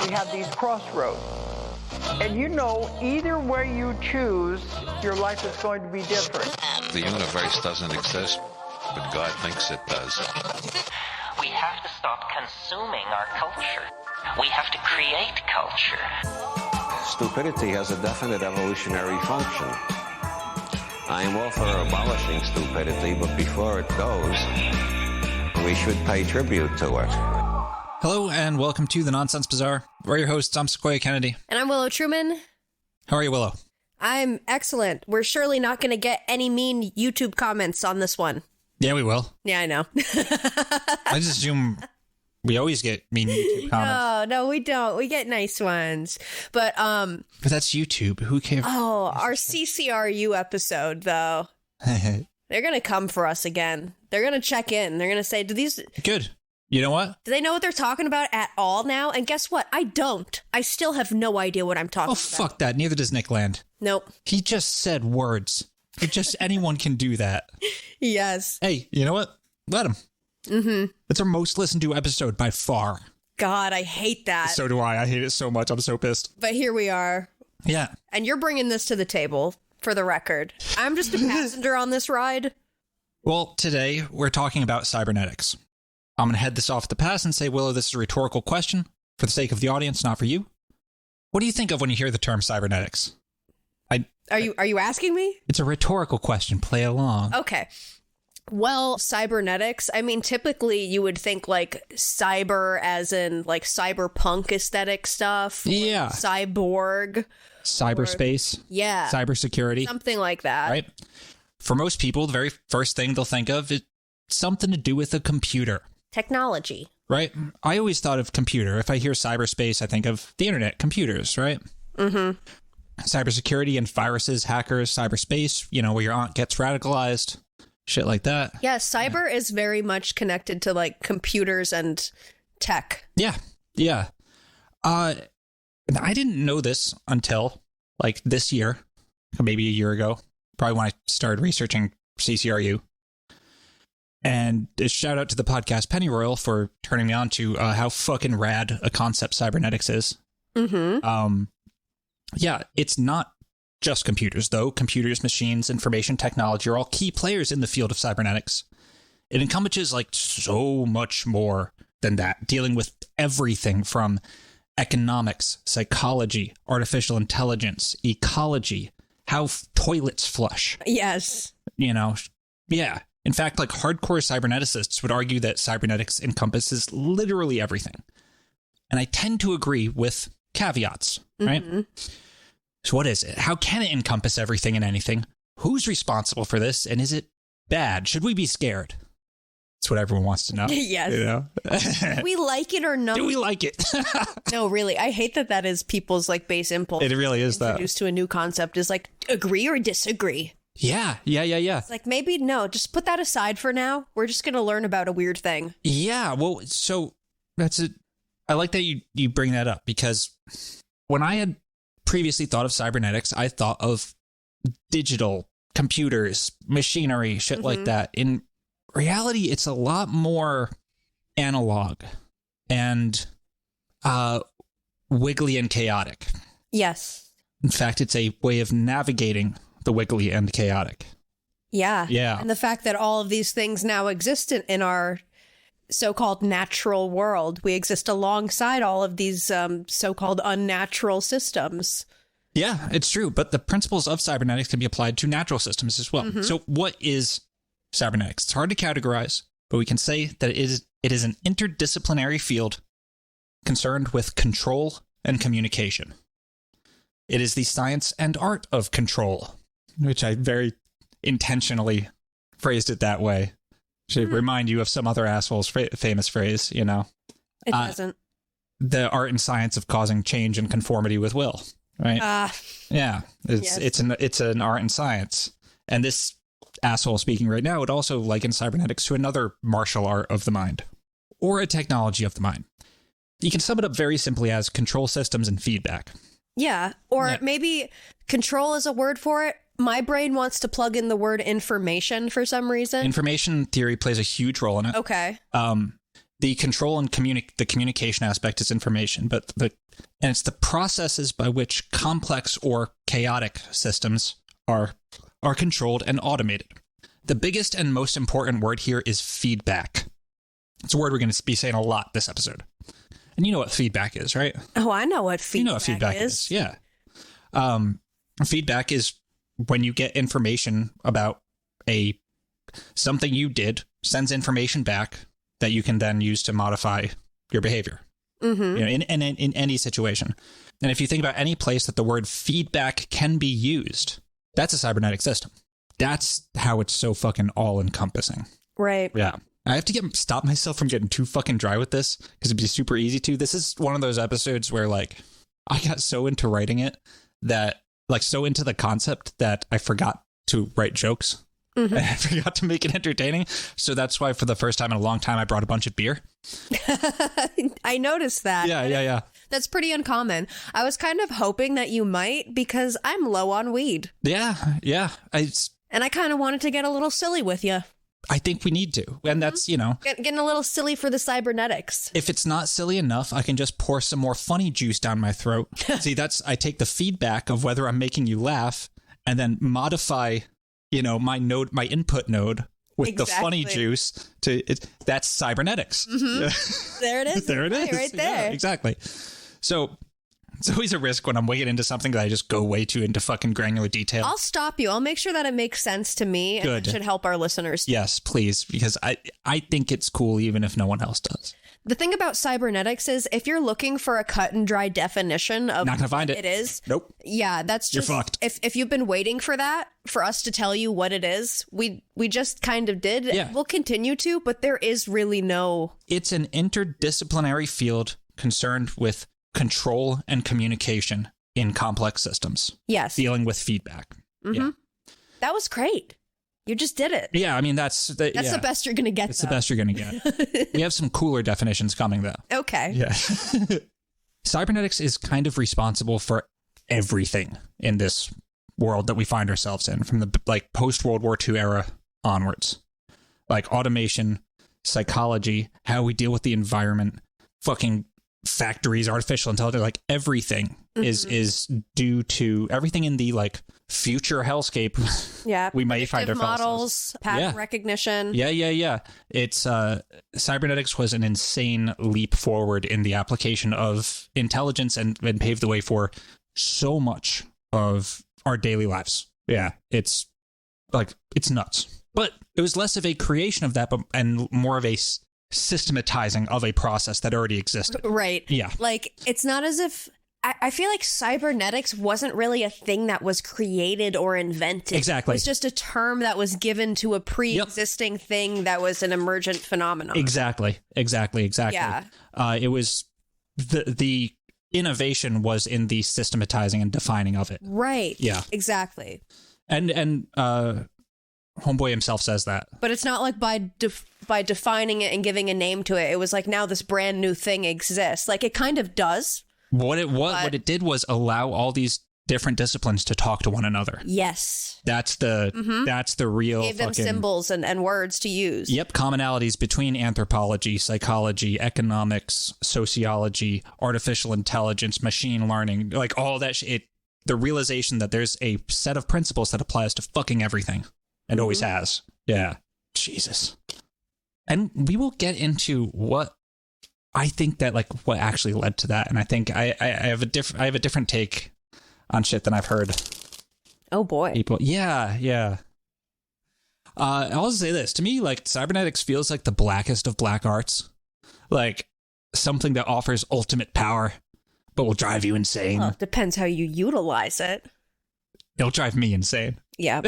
we have these crossroads. And you know, either way you choose, your life is going to be different. The universe doesn't exist, but God thinks it does. We have to stop consuming our culture. We have to create culture. Stupidity has a definite evolutionary function. I am all for abolishing stupidity, but before it goes, we should pay tribute to it. Hello and welcome to the Nonsense Bazaar. We're your hosts, I'm Sequoia Kennedy. And I'm Willow Truman. How are you, Willow? I'm excellent. We're surely not going to get any mean YouTube comments on this one. Yeah, we will. Yeah, I know. I just assume we always get mean YouTube comments. No, we don't. We get nice ones. But that's YouTube. Who cares? Oh, our CCRU episode, though. They're going to come for us again. They're going to check in. They're going to say, Good. You know what? Do they know what they're talking about at all now? And guess what? I don't. I still have no idea what I'm talking about. Oh, fuck that. Neither does Nick Land. Nope. He just said words. Anyone can do that. Yes. Hey, you know what? Let him. Mm-hmm. It's our most listened to episode by far. God, I hate that. So do I. I hate it so much. I'm so pissed. But here we are. Yeah. And you're bringing this to the table, for the record. I'm just a passenger on this ride. Well, today we're talking about cybernetics. I'm going to head this off at the pass and say, Willow, this is a rhetorical question for the sake of the audience, not for you. What do you think of when you hear the term cybernetics? Are you asking me? It's a rhetorical question. Play along. Okay. Well, cybernetics, I mean, typically you would think like cyber as in like cyberpunk aesthetic stuff. Yeah. Cyborg. Cyberspace. Yeah. Cybersecurity. Something like that. Right? For most people, the very first thing they'll think of is something to do with a computer. Technology. Right? I always thought of computer. If I hear cyberspace, I think of the internet, computers, right? Mm-hmm. Cybersecurity and viruses, hackers, cyberspace, where your aunt gets radicalized, shit like that. Yeah, cyber is very much connected to like computers and tech. Yeah. And I didn't know this until like this year, maybe a year ago, probably when I started researching CCRU. And a shout out to the podcast Pennyroyal for turning me on to how fucking rad a concept cybernetics is. Mm-hmm. Yeah, it's not just computers, though. Computers, machines, information technology are all key players in the field of cybernetics. It encompasses like so much more than that, dealing with everything from economics, psychology, artificial intelligence, ecology, how toilets flush. Yes. Yeah. In fact, like hardcore cyberneticists would argue that cybernetics encompasses literally everything. And I tend to agree with caveats, right? Mm-hmm. So what is it? How can it encompass everything and anything? Who's responsible for this? And is it bad? Should we be scared? That's what everyone wants to know. Yes. Do we like it or not? Do we like it? No, really. I hate that is people's like base impulse. It really is that. Introduced to a new concept is like agree or disagree. Yeah. It's like, maybe no, just put that aside for now. We're just going to learn about a weird thing. Yeah. Well, so that's it. I like that you bring that up because when I had previously thought of cybernetics, I thought of digital computers, machinery, shit like that. In reality, it's a lot more analog and wiggly and chaotic. Yes. In fact, it's a way of navigating the wiggly and chaotic. Yeah. Yeah. And the fact that all of these things now exist in our so-called natural world. We exist alongside all of these so-called unnatural systems. Yeah, it's true. But the principles of cybernetics can be applied to natural systems as well. So what is cybernetics? It's hard to categorize, but we can say that it is an interdisciplinary field concerned with control and communication. It is the science and art of control, which I very intentionally phrased it that way. Should remind you of some other asshole's famous phrase, It doesn't. The art and science of causing change and conformity with will, right? Yeah, it's an art and science. And this asshole speaking right now would also liken cybernetics to another martial art of the mind, or a technology of the mind. You can sum it up very simply as control systems and feedback. Yeah, or maybe control is a word for it. My brain wants to plug in the word information for some reason. Information theory plays a huge role in it. Okay. the control and the communication aspect is information, but it's the processes by which complex or chaotic systems are controlled and automated. The biggest and most important word here is feedback. It's a word we're going to be saying a lot this episode. And you know what feedback is, right? Oh, I know what feedback is. You know what feedback is. Yeah. Feedback is when you get information about something you did, sends information back that you can then use to modify your behavior. Mm-hmm. You know, in any situation. And if you think about any place that the word feedback can be used, that's a cybernetic system. That's how it's so fucking all-encompassing. Right. Yeah. I have to stop myself from getting too fucking dry with this because it'd be super easy to. This is one of those episodes where, like, I got so into writing it that, like, so into the concept that I forgot to write jokes. Mm-hmm. And I forgot to make it entertaining. So that's why for the first time in a long time, I brought a bunch of beer. I noticed that. Yeah. That's pretty uncommon. I was kind of hoping that you might because I'm low on weed. Yeah. And I kind of wanted to get a little silly with you. I think we need to. And that's, you know. Getting a little silly for the cybernetics. If it's not silly enough, I can just pour some more funny juice down my throat. See, I take the feedback of whether I'm making you laugh and then modify, you know, my input node with the funny juice that's cybernetics. Mm-hmm. There it is. There it is. Right there. Yeah, exactly. So it's always a risk when I'm way into something that I just go way too into fucking granular detail. I'll stop you. I'll make sure that it makes sense to me. And Good. It should help our listeners. Yes, please. Because I think it's cool even if no one else does. The thing about cybernetics is if you're looking for a cut and dry definition of not gonna find what it is. Nope. Yeah, that's just You're fucked. If you've been waiting for that, for us to tell you what it is, we just kind of did. Yeah. We'll continue to, but there is really no. It's an interdisciplinary field concerned with control and communication in complex systems. Yes. Dealing with feedback. Mm-hmm. Yeah. That was great. You just did it. Yeah, I mean, that's the best you're going to get. It's the best you're going to get. We have some cooler definitions coming, though. Okay. Yeah. Cybernetics is kind of responsible for everything in this world that we find ourselves in, from the like post-World War II era onwards. Like automation, psychology, how we deal with the environment, fucking factories, artificial intelligence, like everything is due to everything in the like future hellscape. Yeah, we might find ourselves models, pattern recognition. Yeah. It's cybernetics was an insane leap forward in the application of intelligence and paved the way for so much of our daily lives. Yeah, it's nuts. But it was less of a creation of that, and more of a systematizing of a process that already existed. Right. Yeah. Like, it's not as if... I feel like cybernetics wasn't really a thing that was created or invented. Exactly. It was just a term that was given to a pre-existing thing that was an emergent phenomenon. Exactly. Yeah. It was... The innovation was in the systematizing and defining of it. Right. Yeah. Exactly. And Homeboy himself says that. But it's not like by defining it and giving a name to it, it was like, now this brand new thing exists. Like, it kind of does. What it did was allow all these different disciplines to talk to one another. Yes. That's the real Gave them symbols and words to use. Yep, commonalities between anthropology, psychology, economics, sociology, artificial intelligence, machine learning, like all that shit. The realization that there's a set of principles that applies to fucking everything. And always has. Yeah. Jesus. And we will get into what I think that, like, what actually led to that. And I think I have a different take on shit than I've heard. Oh boy. People. Yeah. I'll say this. To me, like, cybernetics feels like the blackest of black arts. Like, something that offers ultimate power, but will drive you insane. Well, it depends how you utilize it. It'll drive me insane. Yeah.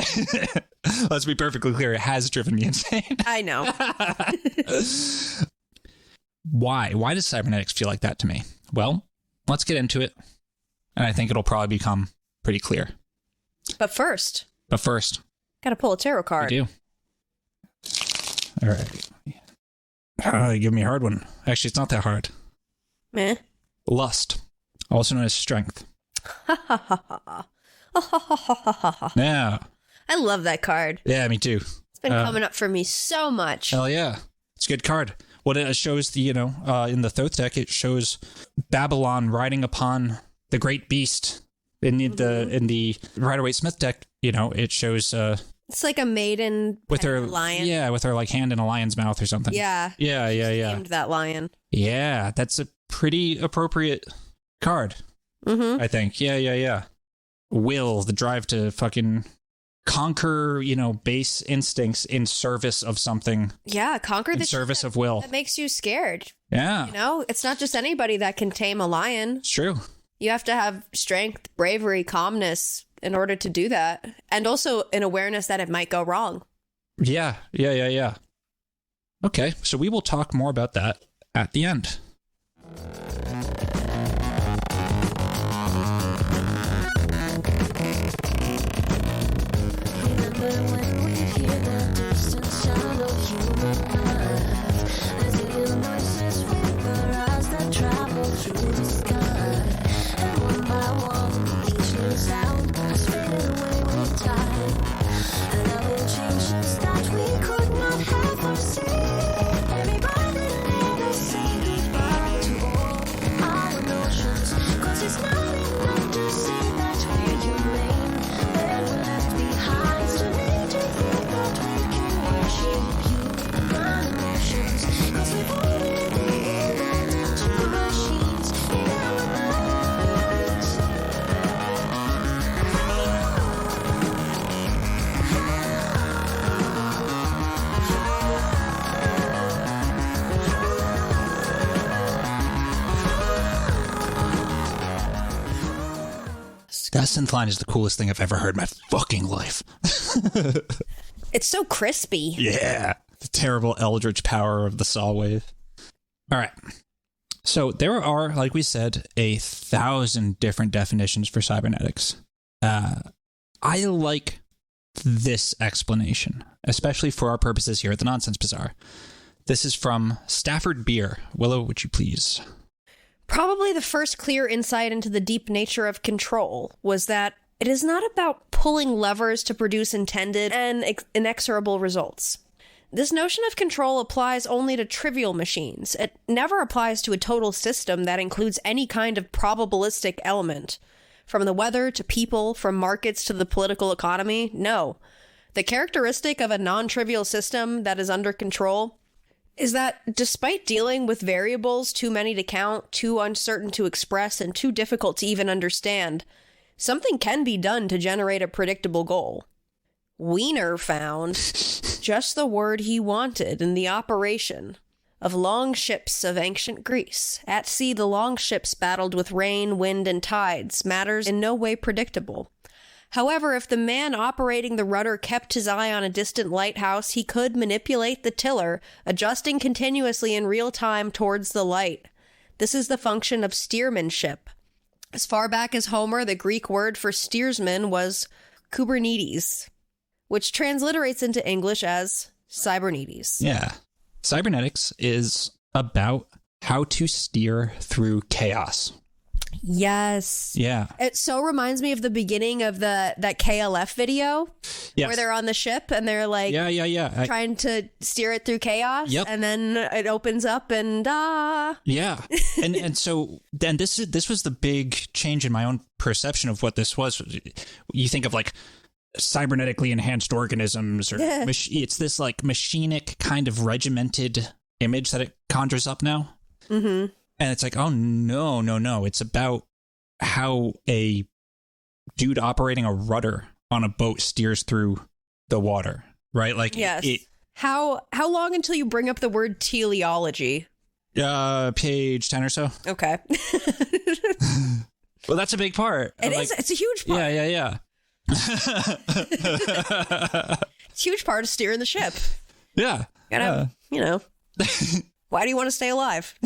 Let's be perfectly clear. It has driven me insane. I know. Why? Why does cybernetics feel like that to me? Well, let's get into it. And I think it'll probably become pretty clear. But first. Got to pull a tarot card. I do. All right. You give me a hard one. Actually, it's not that hard. Meh. Lust. Also known as strength. Yeah. I love that card. Yeah, me too. It's been coming up for me so much. Hell yeah. It's a good card. What it shows, in the Thoth deck, it shows Babylon riding upon the great beast. In the Rider-Waite-Smith deck, it shows it's like a maiden with her lion. Yeah, with her like hand in a lion's mouth or something. Yeah. Yeah. Named that lion. Yeah, that's a pretty appropriate card. I think. Yeah. Will, the drive to fucking conquer, base instincts in service of something. Yeah, conquer the service of will. That makes you scared. Yeah. It's not just anybody that can tame a lion. It's true. You have to have strength, bravery, calmness in order to do that. And also an awareness that it might go wrong. Yeah. Okay, so we will talk more about that at the end. That synth line is the coolest thing I've ever heard in my fucking life. It's so crispy. Yeah. The terrible eldritch power of the saw wave. All right. So there are, like we said, 1,000 different definitions for cybernetics. I like this explanation, especially for our purposes here at the Nonsense Bazaar. This is from Stafford Beer. Willow, would you please? Probably the first clear insight into the deep nature of control was that it is not about pulling levers to produce intended and inexorable results. This notion of control applies only to trivial machines. It never applies to a total system that includes any kind of probabilistic element. From the weather to people, from markets to the political economy, no. The characteristic of a non-trivial system that is under control is that despite dealing with variables too many to count, too uncertain to express, and too difficult to even understand, something can be done to generate a predictable goal. Wiener found just the word he wanted in the operation of long ships of ancient Greece. At sea, the long ships battled with rain, wind, and tides, matters in no way predictable. However, if the man operating the rudder kept his eye on a distant lighthouse, he could manipulate the tiller, adjusting continuously in real time towards the light. This is the function of steersmanship. As far back as Homer, the Greek word for steersman was Kubernetes, which transliterates into English as cybernetics. Yeah. Cybernetics is about how to steer through chaos. Yes. Yeah. It so reminds me of the beginning of that KLF video. Yes. Where they're on the ship and they're like trying to steer it through chaos. Yep. And then it opens up and Yeah. And so then this was the big change in my own perception of what this was. You think of like cybernetically enhanced organisms or it's this like machinic kind of regimented image that it conjures up now. Mm-hmm. And it's like, oh, no. It's about how a dude operating a rudder on a boat steers through the water, right? Like, yes. How long until you bring up the word teleology? Page 10 or so. Okay. Well, that's a big part. It is. It's a huge part. Yeah. It's a huge part of steering the ship. Yeah. Why do you want to stay alive?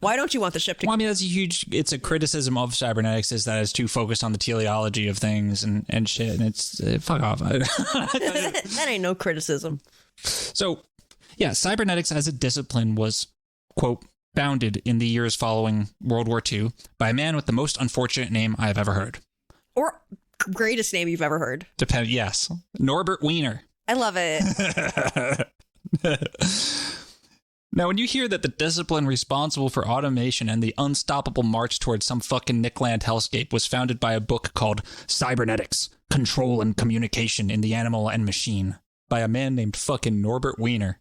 Why don't you want the ship to... Well, I mean, it's a criticism of cybernetics is that it's too focused on the teleology of things and shit. And it's, fuck off. That ain't no criticism. So, yeah, cybernetics as a discipline was, quote, founded in the years following World War II by a man with the most unfortunate name I have ever heard. Or greatest name you've ever heard. Yes. Norbert Wiener. I love it. Now, when you hear that the discipline responsible for automation and the unstoppable march towards some fucking Nickland hellscape was founded by a book called Cybernetics, Control and Communication in the Animal and Machine, by a man named fucking Norbert Wiener,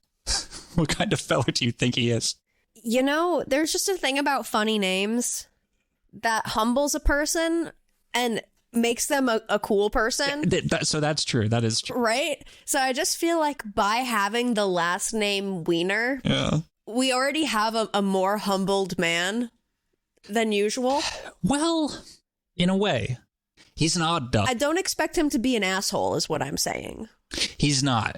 what kind of fellow do you think he is? You know, there's just a thing about funny names that humbles a person and makes them a cool person. So that's true. That is true. Right? So I just feel like by having the last name Wiener, we already have a more humbled man than usual. Well, in a way, he's an odd duck. I don't expect him to be an asshole, is what I'm saying. He's not.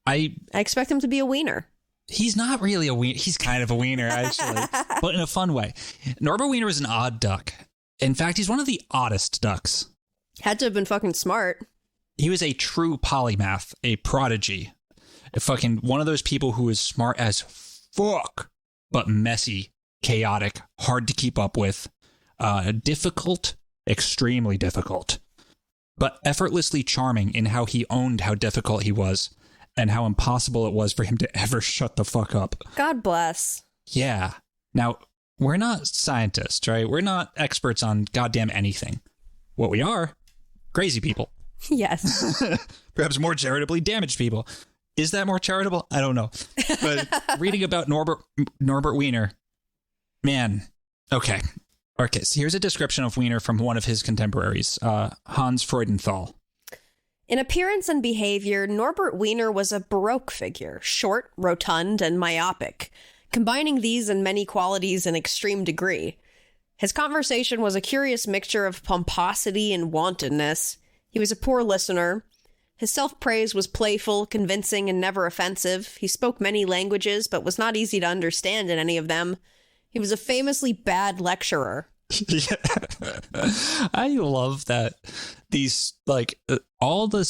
I expect him to be a wiener. He's not really a wiener. He's kind of a wiener, actually, but in a fun way. Norbert Wiener is an odd duck. In fact, he's one of the oddest ducks. Had to have been fucking smart. He was a true polymath, a prodigy. Fucking one of those people who is smart as fuck, but messy, chaotic, hard to keep up with, difficult, extremely difficult, but effortlessly charming in how he owned how difficult he was and how impossible it was for him to ever shut the fuck up. God bless. Yeah. Now, we're not scientists, right? We're not experts on goddamn anything. What we are, crazy people. Yes. Perhaps more charitably damaged people. Is that more charitable? I don't know. But reading about Norbert Wiener, man, okay. Okay, so here's a description of Wiener from one of his contemporaries, Hans Freudenthal. In appearance and behavior, Norbert Wiener was a Baroque figure, short, rotund, and myopic, combining these and many qualities in extreme degree. His conversation was a curious mixture of pomposity and wantonness. He was a poor listener. His self-praise was playful, convincing, and never offensive. He spoke many languages, but was not easy to understand in any of them. He was a famously bad lecturer. Yeah. I love that these, all the,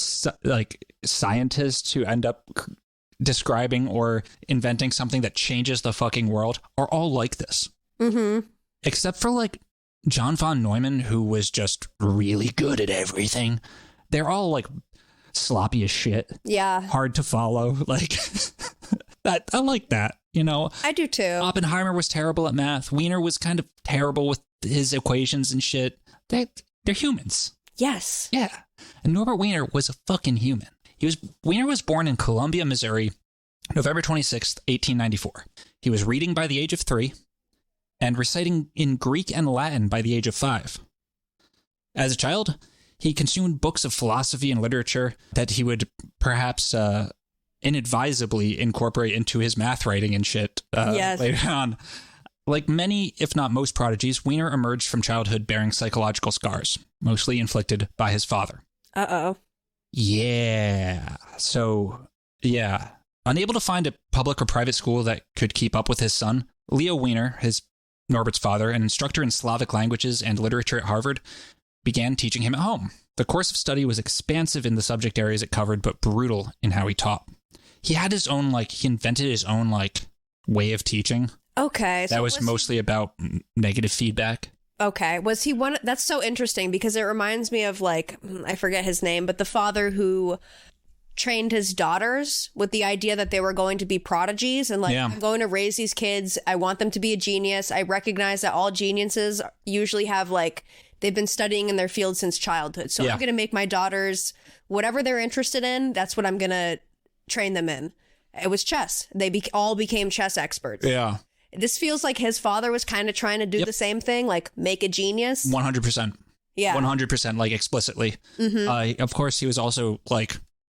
scientists who end up describing or inventing something that changes the fucking world are all like this. Mm-hmm. Except for, John Von Neuman, who was just really good at everything. They're all, sloppy as shit. Yeah. Hard to follow. I like that, you know? I do too. Oppenheimer was terrible at math. Wiener was kind of terrible with his equations and shit. They're humans. Yes. Yeah. And Norbert Wiener was a fucking human. Wiener was born in Columbia, Missouri, November 26th, 1894. He was reading by the age of 3 and reciting in Greek and Latin by the age of 5. As a child, he consumed books of philosophy and literature that he would perhaps inadvisably incorporate into his math writing and shit later on. Like many, if not most prodigies, Wiener emerged from childhood bearing psychological scars, mostly inflicted by his father. Uh-oh. Yeah. So, yeah. Unable to find a public or private school that could keep up with his son, Leo Wiener, Norbert's father, an instructor in Slavic languages and literature at Harvard, began teaching him at home. The course of study was expansive in the subject areas it covered, but brutal in how he taught. He had his own, he invented his own, way of teaching. Okay. So that was mostly about negative feedback. Okay. Was he one? That's so interesting because it reminds me of I forget his name, but the father who trained his daughters with the idea that they were going to be prodigies and I'm going to raise these kids. I want them to be a genius. I recognize that all geniuses usually have they've been studying in their field since childhood. So I'm going to make my daughters, whatever they're interested in, that's what I'm going to train them in. It was chess. They all became chess experts. Yeah. This feels like his father was kind of trying to do the same thing, make a genius. 100%. Yeah. 100%, explicitly. Mm-hmm. Of course, he was also,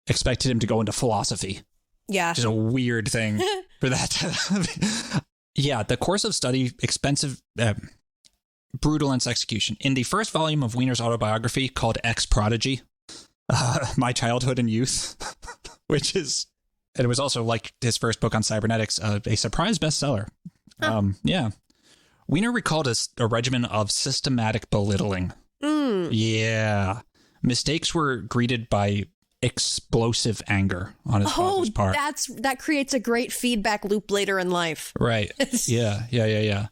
expected him to go into philosophy. Yeah. Which is a weird thing for that. Yeah, the course of study, expensive, brutal in its execution. In the first volume of Wiener's autobiography called Ex-Prodigy, My Childhood and Youth, which is, and it was also his first book on cybernetics, a surprise bestseller. Yeah. Wiener recalled a regimen of systematic belittling. Yeah. Mistakes were greeted by explosive anger on his father's part. That creates a great feedback loop later in life. Right. Yeah.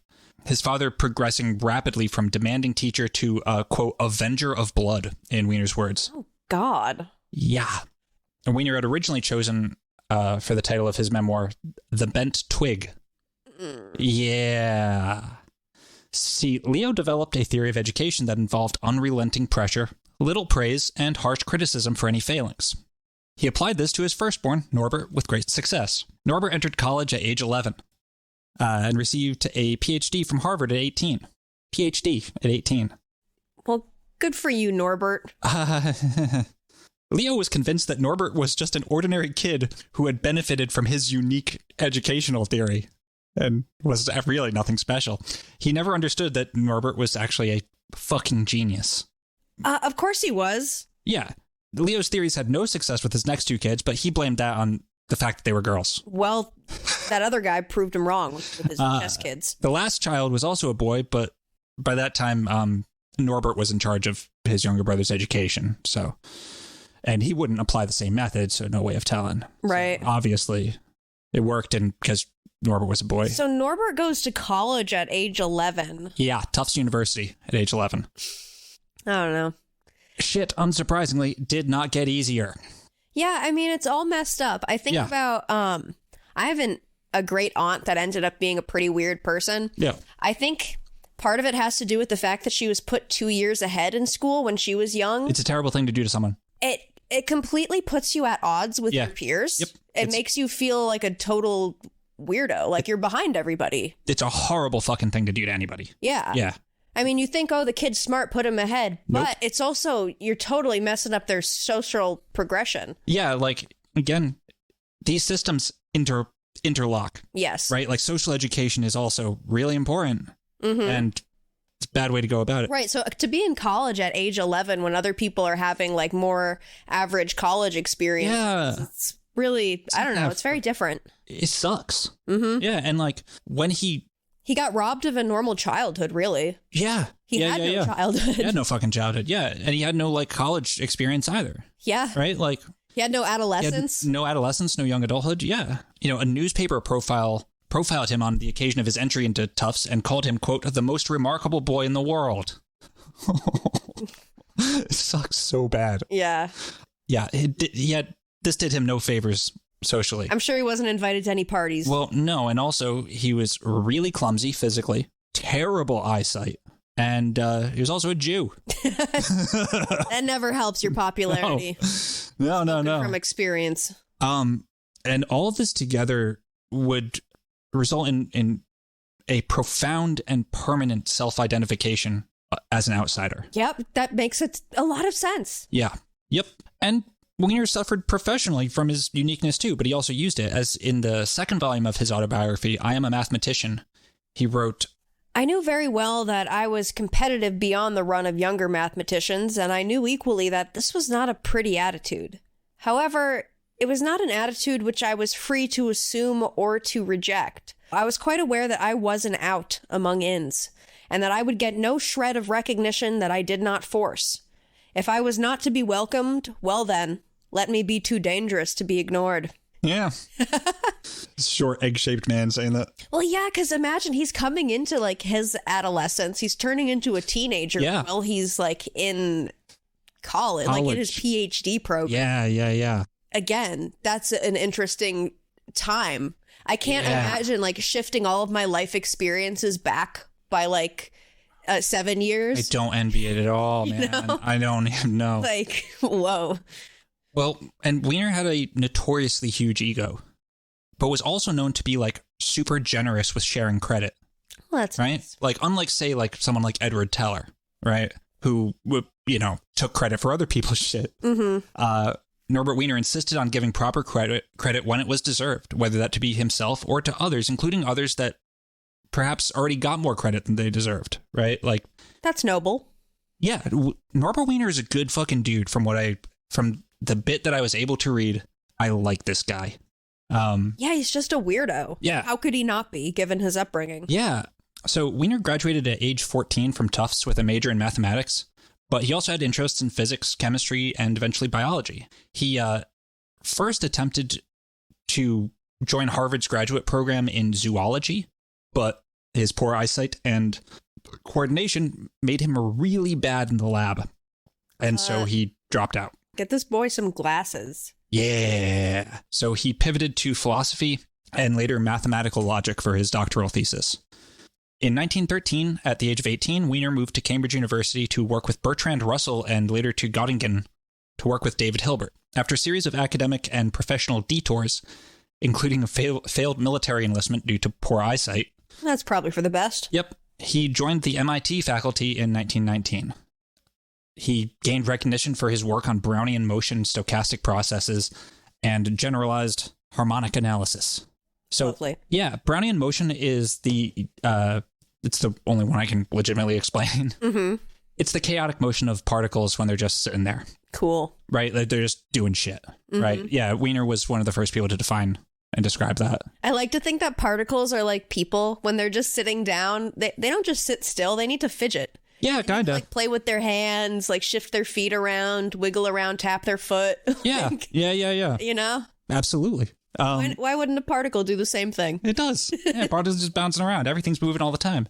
His father progressing rapidly from demanding teacher to, quote, avenger of blood, in Wiener's words. Oh, God. Yeah. And Wiener had originally chosen for the title of his memoir, The Bent Twig. Yeah. See, Leo developed a theory of education that involved unrelenting pressure, little praise, and harsh criticism for any failings. He applied this to his firstborn, Norbert, with great success. Norbert entered college at age 11 and received a PhD from Harvard at 18. PhD at 18. Well, good for you, Norbert. Leo was convinced that Norbert was just an ordinary kid who had benefited from his unique educational theory and was really nothing special. He never understood that Norbert was actually a fucking genius. Of course he was. Yeah. Leo's theories had no success with his next two kids, but he blamed that on the fact that they were girls. Well, that other guy proved him wrong with his chess kids. The last child was also a boy, but by that time, Norbert was in charge of his younger brother's education. So, and he wouldn't apply the same method, so no way of telling. Right. So obviously, it worked, and because Norbert was a boy. So Norbert goes to college at age 11. Yeah, Tufts University at age 11. I don't know. Shit, unsurprisingly, did not get easier. Yeah, I mean, it's all messed up. I think about, I have a great aunt that ended up being a pretty weird person. Yeah. I think part of it has to do with the fact that she was put 2 years ahead in school when she was young. It's a terrible thing to do to someone. It completely puts you at odds with your peers. Yep. It makes you feel like a total weirdo, like you're behind everybody. It's a horrible fucking thing to do to anybody. Yeah. Yeah. I mean, you think, oh, the kid's smart, put him ahead. Nope. But it's also, you're totally messing up their social progression. Yeah, like, again, these systems interlock. Yes. Right? Like, social education is also really important. Mm-hmm. And it's a bad way to go about it. Right. So to be in college at age 11 when other people are having, like, more average college experience, it's really, I don't know, it's very different. It sucks. Mm-hmm. Yeah, and, like, when he got robbed of a normal childhood, really. Yeah. He had no childhood. He had no fucking childhood, yeah. And he had no, like, college experience either. Yeah. Right? Like... He had no adolescence. No adolescence, no young adulthood, yeah. You know, a newspaper profiled him on the occasion of his entry into Tufts and called him, quote, the most remarkable boy in the world. It sucks so bad. Yeah. Yeah, this did him no favors socially. I'm sure he wasn't invited to any parties. Well, no, and also he was really clumsy physically, terrible eyesight, and he was also a Jew. That never helps your popularity. No. From experience. And all of this together would result in a profound and permanent self-identification as an outsider. Yep, that makes a lot of sense. Yeah. Yep. And Wiener suffered professionally from his uniqueness too, but he also used it, as in the second volume of his autobiography, I Am a Mathematician. He wrote, I knew very well that I was competitive beyond the run of younger mathematicians, and I knew equally that this was not a pretty attitude. However, it was not an attitude which I was free to assume or to reject. I was quite aware that I was an out among ins, and that I would get no shred of recognition that I did not force. If I was not to be welcomed, well then, let me be too dangerous to be ignored. Yeah. Short, egg-shaped man saying that. Well, yeah, because imagine he's coming into, like, his adolescence. He's turning into a teenager while he's, like, in college, like in his PhD program. Yeah. Again, that's an interesting time. I can't imagine, like, shifting all of my life experiences back by, like, 7 years. I don't envy it at all, man. You know? I don't even know. Like, whoa. Well, and Wiener had a notoriously huge ego, but was also known to be, like, super generous with sharing credit. Well, that's right. Nice. Like, unlike, say, like someone like Edward Teller, right, who, you know, took credit for other people's shit. Mm-hmm. Norbert Wiener insisted on giving proper credit when it was deserved, whether that to be himself or to others, including others that perhaps already got more credit than they deserved. Right. Like, that's noble. Yeah. Norbert Wiener is a good fucking dude. From the bit that I was able to read, I like this guy. Yeah, he's just a weirdo. Yeah. How could he not be, given his upbringing? Yeah. So Wiener graduated at age 14 from Tufts with a major in mathematics, but he also had interests in physics, chemistry, and eventually biology. He first attempted to join Harvard's graduate program in zoology, but his poor eyesight and coordination made him really bad in the lab. And so he dropped out. Get this boy some glasses. Yeah. So he pivoted to philosophy and later mathematical logic for his doctoral thesis. In 1913, at the age of 18, Wiener moved to Cambridge University to work with Bertrand Russell and later to Göttingen to work with David Hilbert. After a series of academic and professional detours, including a failed military enlistment due to poor eyesight. That's probably for the best. Yep. He joined the MIT faculty in 1919. He gained recognition for his work on Brownian motion, stochastic processes, and generalized harmonic analysis. So, lovely. Yeah, Brownian motion is it's the only one I can legitimately explain. Mm-hmm. It's the chaotic motion of particles when they're just sitting there. Cool. Right? Like they're just doing shit. Mm-hmm. Right? Yeah, Wiener was one of the first people to define and describe that. I like to think that particles are like people. When they're just sitting down, they don't just sit still. They need to fidget. Yeah, kind of. Like play with their hands, like shift their feet around, wiggle around, tap their foot. Yeah, yeah. You know? Absolutely. Why wouldn't a particle do the same thing? It does. Yeah, particles just bouncing around. Everything's moving all the time.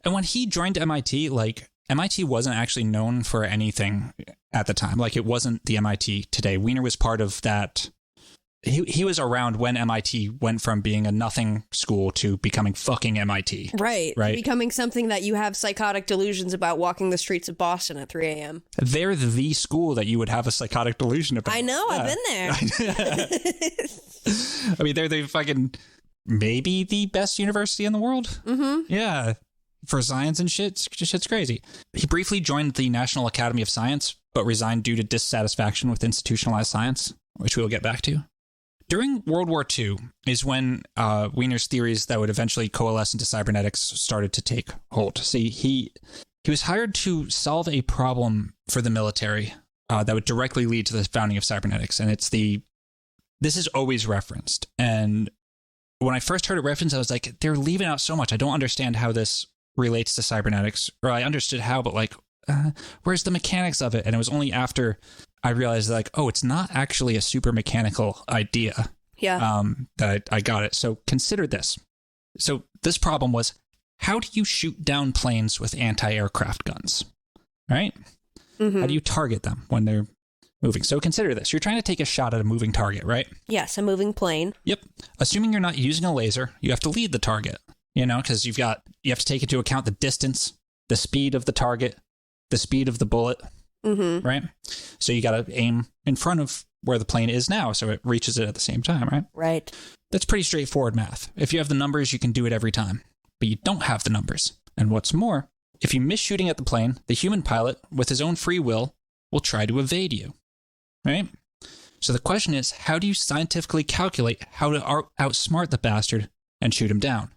And when he joined MIT, like MIT wasn't actually known for anything at the time. Like it wasn't the MIT today. Wiener was part of that. He was around when MIT went from being a nothing school to becoming fucking MIT. Right. Becoming something that you have psychotic delusions about walking the streets of Boston at 3 a.m. They're the school that you would have a psychotic delusion about. I know. Yeah. I've been there. I mean, they're the fucking maybe the best university in the world. Mm-hmm. Yeah. For science and shit's crazy. He briefly joined the National Academy of Science, but resigned due to dissatisfaction with institutionalized science, which we'll get back to. During World War II is when Wiener's theories that would eventually coalesce into cybernetics started to take hold. See, he was hired to solve a problem for the military that would directly lead to the founding of cybernetics, and this is always referenced. And when I first heard it referenced, I was like, they're leaving out so much. I don't understand how this relates to cybernetics, or I understood how, but like, where's the mechanics of it? And it was only after I realized like, oh, it's not actually a super mechanical idea. Yeah. That I got it. So consider this. So this problem was, how do you shoot down planes with anti-aircraft guns? Right? Mm-hmm. How do you target them when they're moving? So consider this. You're trying to take a shot at a moving target, right? Yes, a moving plane. Yep. Assuming you're not using a laser, you have to lead the target, you know, because you have to take into account the distance, the speed of the target, the speed of the bullet. Mm-hmm. Right? So you got to aim in front of where the plane is now so it reaches it at the same time, right? Right. That's pretty straightforward math. If you have the numbers, you can do it every time. But you don't have the numbers. And what's more, if you miss shooting at the plane, the human pilot, with his own free will try to evade you. Right? So the question is, how do you scientifically calculate how to outsmart the bastard and shoot him down?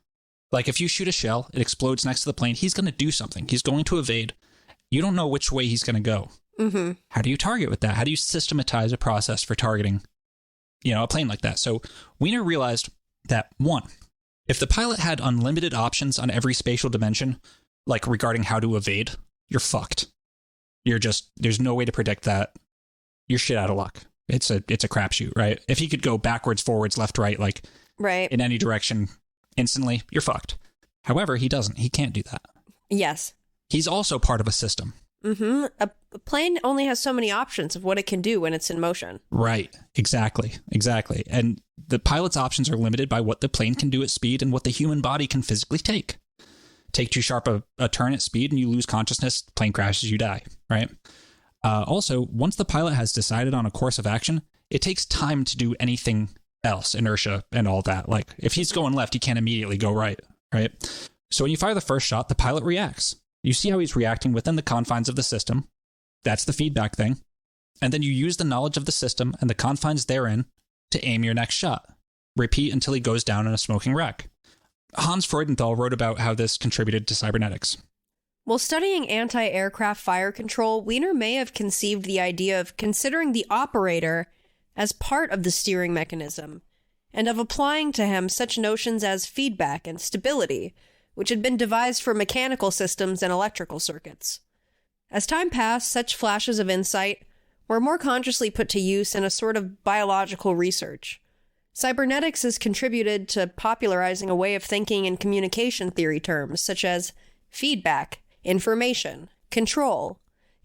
Like if you shoot a shell, it explodes next to the plane, he's going to do something. He's going to evade. You don't know which way he's going to go. Mm-hmm. How do you target with that? How do you systematize a process for targeting, a plane like that? So Wiener realized that, one, if the pilot had unlimited options on every spatial dimension, like regarding how to evade, you're fucked. There's no way to predict that. You're shit out of luck. It's a crapshoot, right? If he could go backwards, forwards, left, right, like right in any direction instantly, you're fucked. However, he doesn't. He can't do that. Yes. He's also part of a system. Mm-hmm. A plane only has so many options of what it can do when it's in motion. Right. Exactly. And the pilot's options are limited by what the plane can do at speed and what the human body can physically take. Take too sharp a turn at speed and you lose consciousness, the plane crashes, you die, right? Also, once the pilot has decided on a course of action, it takes time to do anything else, inertia and all that. Like if he's going left, he can't immediately go right? So when you fire the first shot, the pilot reacts. You see how he's reacting within the confines of the system. That's the feedback thing. And then you use the knowledge of the system and the confines therein to aim your next shot. Repeat until he goes down in a smoking wreck. Hans Freudenthal wrote about how this contributed to cybernetics. While studying anti-aircraft fire control, Wiener may have conceived the idea of considering the operator as part of the steering mechanism, and of applying to him such notions as feedback and stability, which had been devised for mechanical systems and electrical circuits. As time passed, such flashes of insight were more consciously put to use in a sort of biological research. Cybernetics has contributed to popularizing a way of thinking in communication theory terms such as feedback, information, control,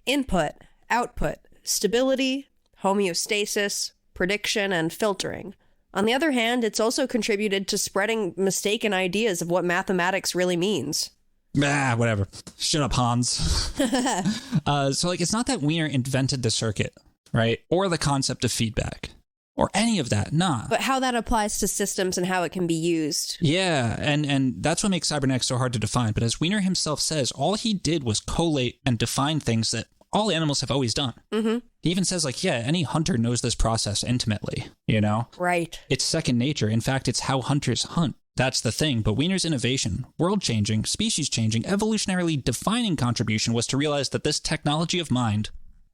input, output, stability, homeostasis, prediction, and filtering. On the other hand, it's also contributed to spreading mistaken ideas of what mathematics really means. Whatever. Shut up, Hans. So, like, it's not that Wiener invented the circuit, right? Or the concept of feedback. Or any of that, nah. But how that applies to systems and how it can be used. Yeah, and that's what makes cybernetics so hard to define. But as Wiener himself says, all he did was collate and define things that all animals have always done. Mm-hmm. He even says, like, yeah, any hunter knows this process intimately, you know? Right. It's second nature. In fact, it's how hunters hunt. That's the thing. But Wiener's innovation, world-changing, species-changing, evolutionarily defining contribution was to realize that this technology of mind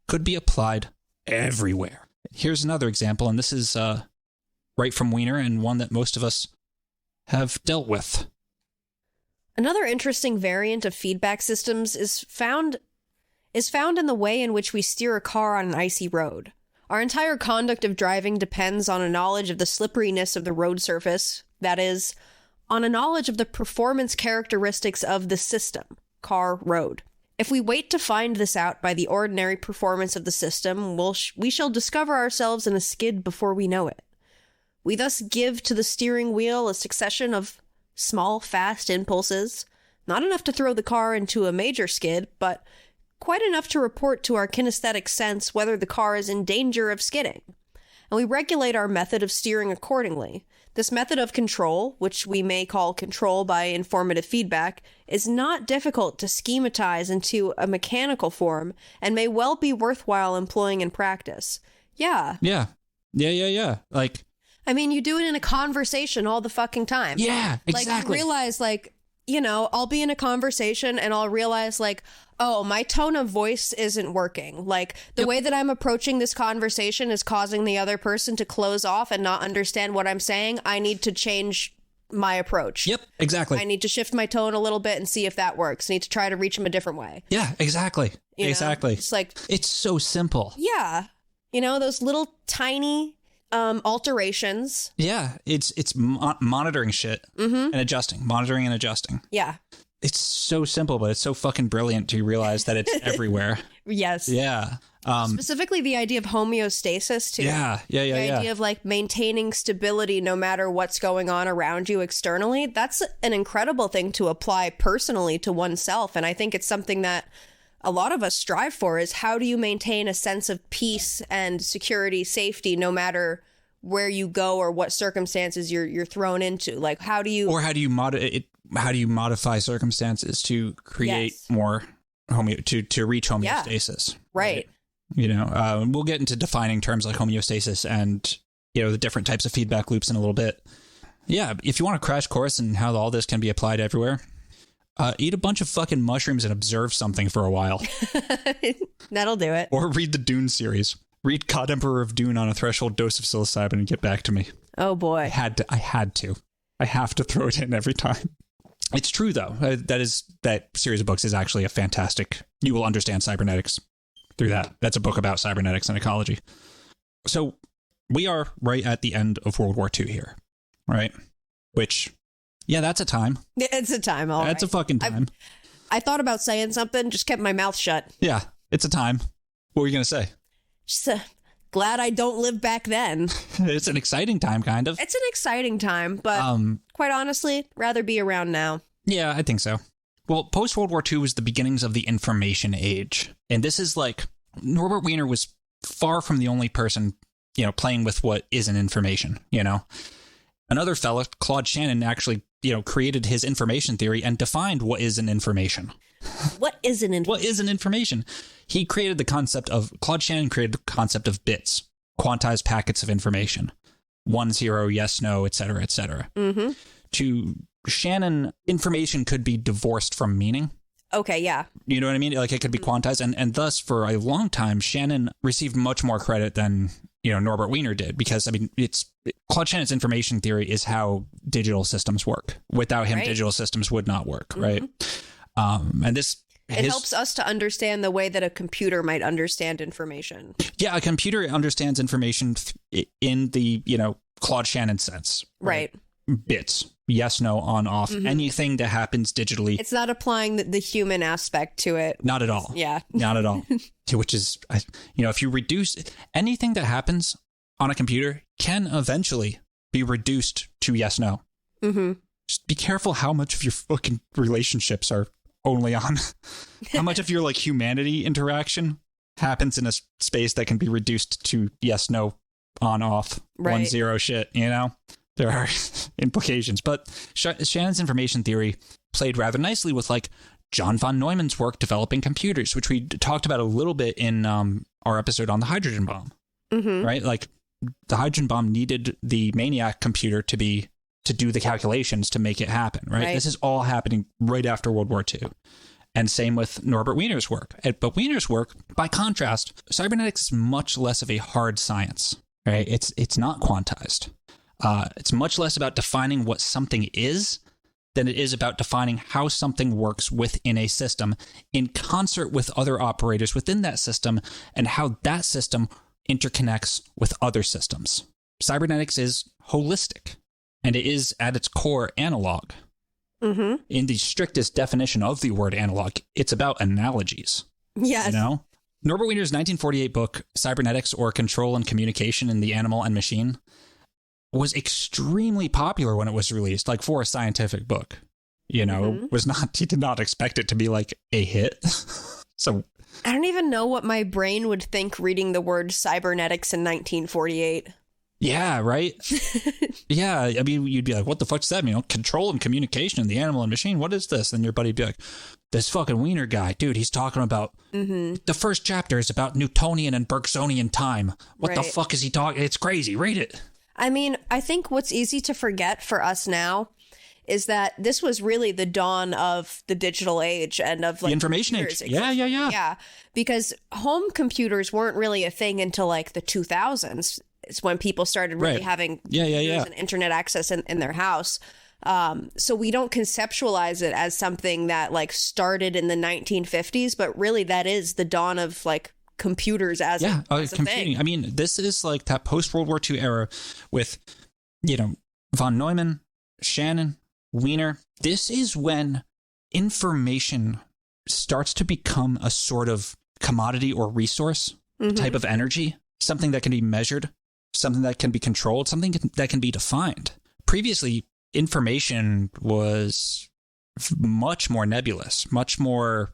could be applied everywhere. Here's another example, and this is right from Wiener and one that most of us have dealt with. Another interesting variant of feedback systems is found in the way in which we steer a car on an icy road. Our entire conduct of driving depends on a knowledge of the slipperiness of the road surface, that is, on a knowledge of the performance characteristics of the system, car, road. If we wait to find this out by the ordinary performance of the system, we shall discover ourselves in a skid before we know it. We thus give to the steering wheel a succession of small, fast impulses, not enough to throw the car into a major skid, but quite enough to report to our kinesthetic sense whether the car is in danger of skidding. And we regulate our method of steering accordingly. This method of control, which we may call control by informative feedback, is not difficult to schematize into a mechanical form and may well be worthwhile employing in practice. Yeah. Like, I mean, you do it in a conversation all the fucking time. Yeah, exactly. Like, you realize, like, you know, I'll be in a conversation and I'll realize, like, oh, my tone of voice isn't working. Like, the way that I'm approaching this conversation is causing the other person to close off and not understand what I'm saying. I need to change my approach. Yep, exactly. I need to shift my tone a little bit and see if that works. I need to try to reach them a different way. Yeah, exactly. Exactly. It's like, it's so simple. Yeah. You know, those little tiny alterations. Yeah, it's monitoring shit and adjusting, monitoring and adjusting. Yeah. It's so simple, but it's so fucking brilliant to realize that it's everywhere. Yes. Yeah. Specifically the idea of homeostasis too. Yeah. The idea of like maintaining stability no matter what's going on around you externally. That's an incredible thing to apply personally to oneself. And I think it's something that a lot of us strive for, is how do you maintain a sense of peace and security, safety, no matter where you go or what circumstances you're thrown into? Like, how do you modify circumstances to create more to reach homeostasis? Yeah. Right. You know, we'll get into defining terms like homeostasis and, you know, the different types of feedback loops in a little bit. Yeah, if you want a crash course in how all this can be applied everywhere, eat a bunch of fucking mushrooms and observe something for a while. That'll do it. Or read the Dune series. Read God Emperor of Dune on a threshold dose of psilocybin and get back to me. Oh boy. I had to. I have to throw it in every time. It's true, though. That series of books is actually a fantastic... You will understand cybernetics through that. That's a book about cybernetics and ecology. So we are right at the end of World War II here, right? Which, yeah, that's a time. It's a time, all right. That's a fucking time. I thought about saying something, just kept my mouth shut. Yeah, it's a time. What were you going to say? Just glad I don't live back then. It's an exciting time, kind of. It's an exciting time, but quite honestly, rather be around now. Yeah, I think so. Well, post-World War II was the beginnings of the information age. And this is like, Norbert Wiener was far from the only person, you know, playing with what isn't information, you know. Another fella, Claude Shannon, actually, you know, created his information theory and defined what is an information. What is an information? What is an information? Claude Shannon created the concept of bits, quantized packets of information. 1, 0, yes, no, et cetera, et cetera. Mm-hmm. To Shannon, information could be divorced from meaning. Okay, yeah. You know what I mean? Like, it could be quantized. And thus, for a long time, Shannon received much more credit than, you know, Norbert Wiener did. Because, I mean, Claude Shannon's information theory is how digital systems work. Without him, digital systems would not work, right? And this... It helps us to understand the way that a computer might understand information. Yeah, a computer understands information in the, you know, Claude Shannon sense. Right. Bits. Yes, no, on, off. Mm-hmm. Anything that happens digitally. It's not applying the human aspect to it. Not at all. Yeah. Not at all. Which is, you know, if you reduce anything that happens on a computer can eventually be reduced to yes, no. Mm-hmm. Just be careful how much of your fucking relationships are only on. How much of your like humanity interaction happens in a space that can be reduced to yes, no, on, off, 1, 0 shit, you know? There are implications. But Shannon's information theory played rather nicely with like John Von Neumann's work developing computers, which we talked about a little bit in our episode on the hydrogen bomb, right? Like the hydrogen bomb needed the Maniac computer to do the calculations to make it happen, right? This is all happening right after World War II. And same with Norbert Wiener's work. But Wiener's work, by contrast, cybernetics is much less of a hard science, right? It's not quantized. It's much less about defining what something is than it is about defining how something works within a system in concert with other operators within that system and how that system interconnects with other systems. Cybernetics is holistic, and it is at its core analog. In the strictest definition of the word analog, it's about analogies. Yes. You know? Norbert Wiener's 1948 book, Cybernetics, or Control and Communication in the Animal and Machine, was extremely popular when it was released, like for a scientific book. You know, he did not expect it to be like a hit. So I don't even know what my brain would think reading the word cybernetics in 1948. Yeah, right? Yeah, I mean, you'd be like, what the fuck does that mean? You know, control and communication in the animal and machine, what is this? And your buddy'd be like, this fucking Wiener guy, dude, he's talking about, the first chapter is about Newtonian and Bergsonian time. What the fuck is he talking? It's crazy, read it. I mean, I think what's easy to forget for us now is that this was really the dawn of the digital age and of like the information age. Yeah. Because home computers weren't really a thing until like the 2000s. It's when people started really having and internet access in their house. So we don't conceptualize it as something that like started in the 1950s, but really that is the dawn of like computers as a computing thing. I mean, this is like that post-World War II era with, you know, von Neumann, Shannon, Wiener. This is when information starts to become a sort of commodity or resource type of energy, something that can be measured, something that can be controlled, something that can be defined. Previously, information was much more nebulous, much more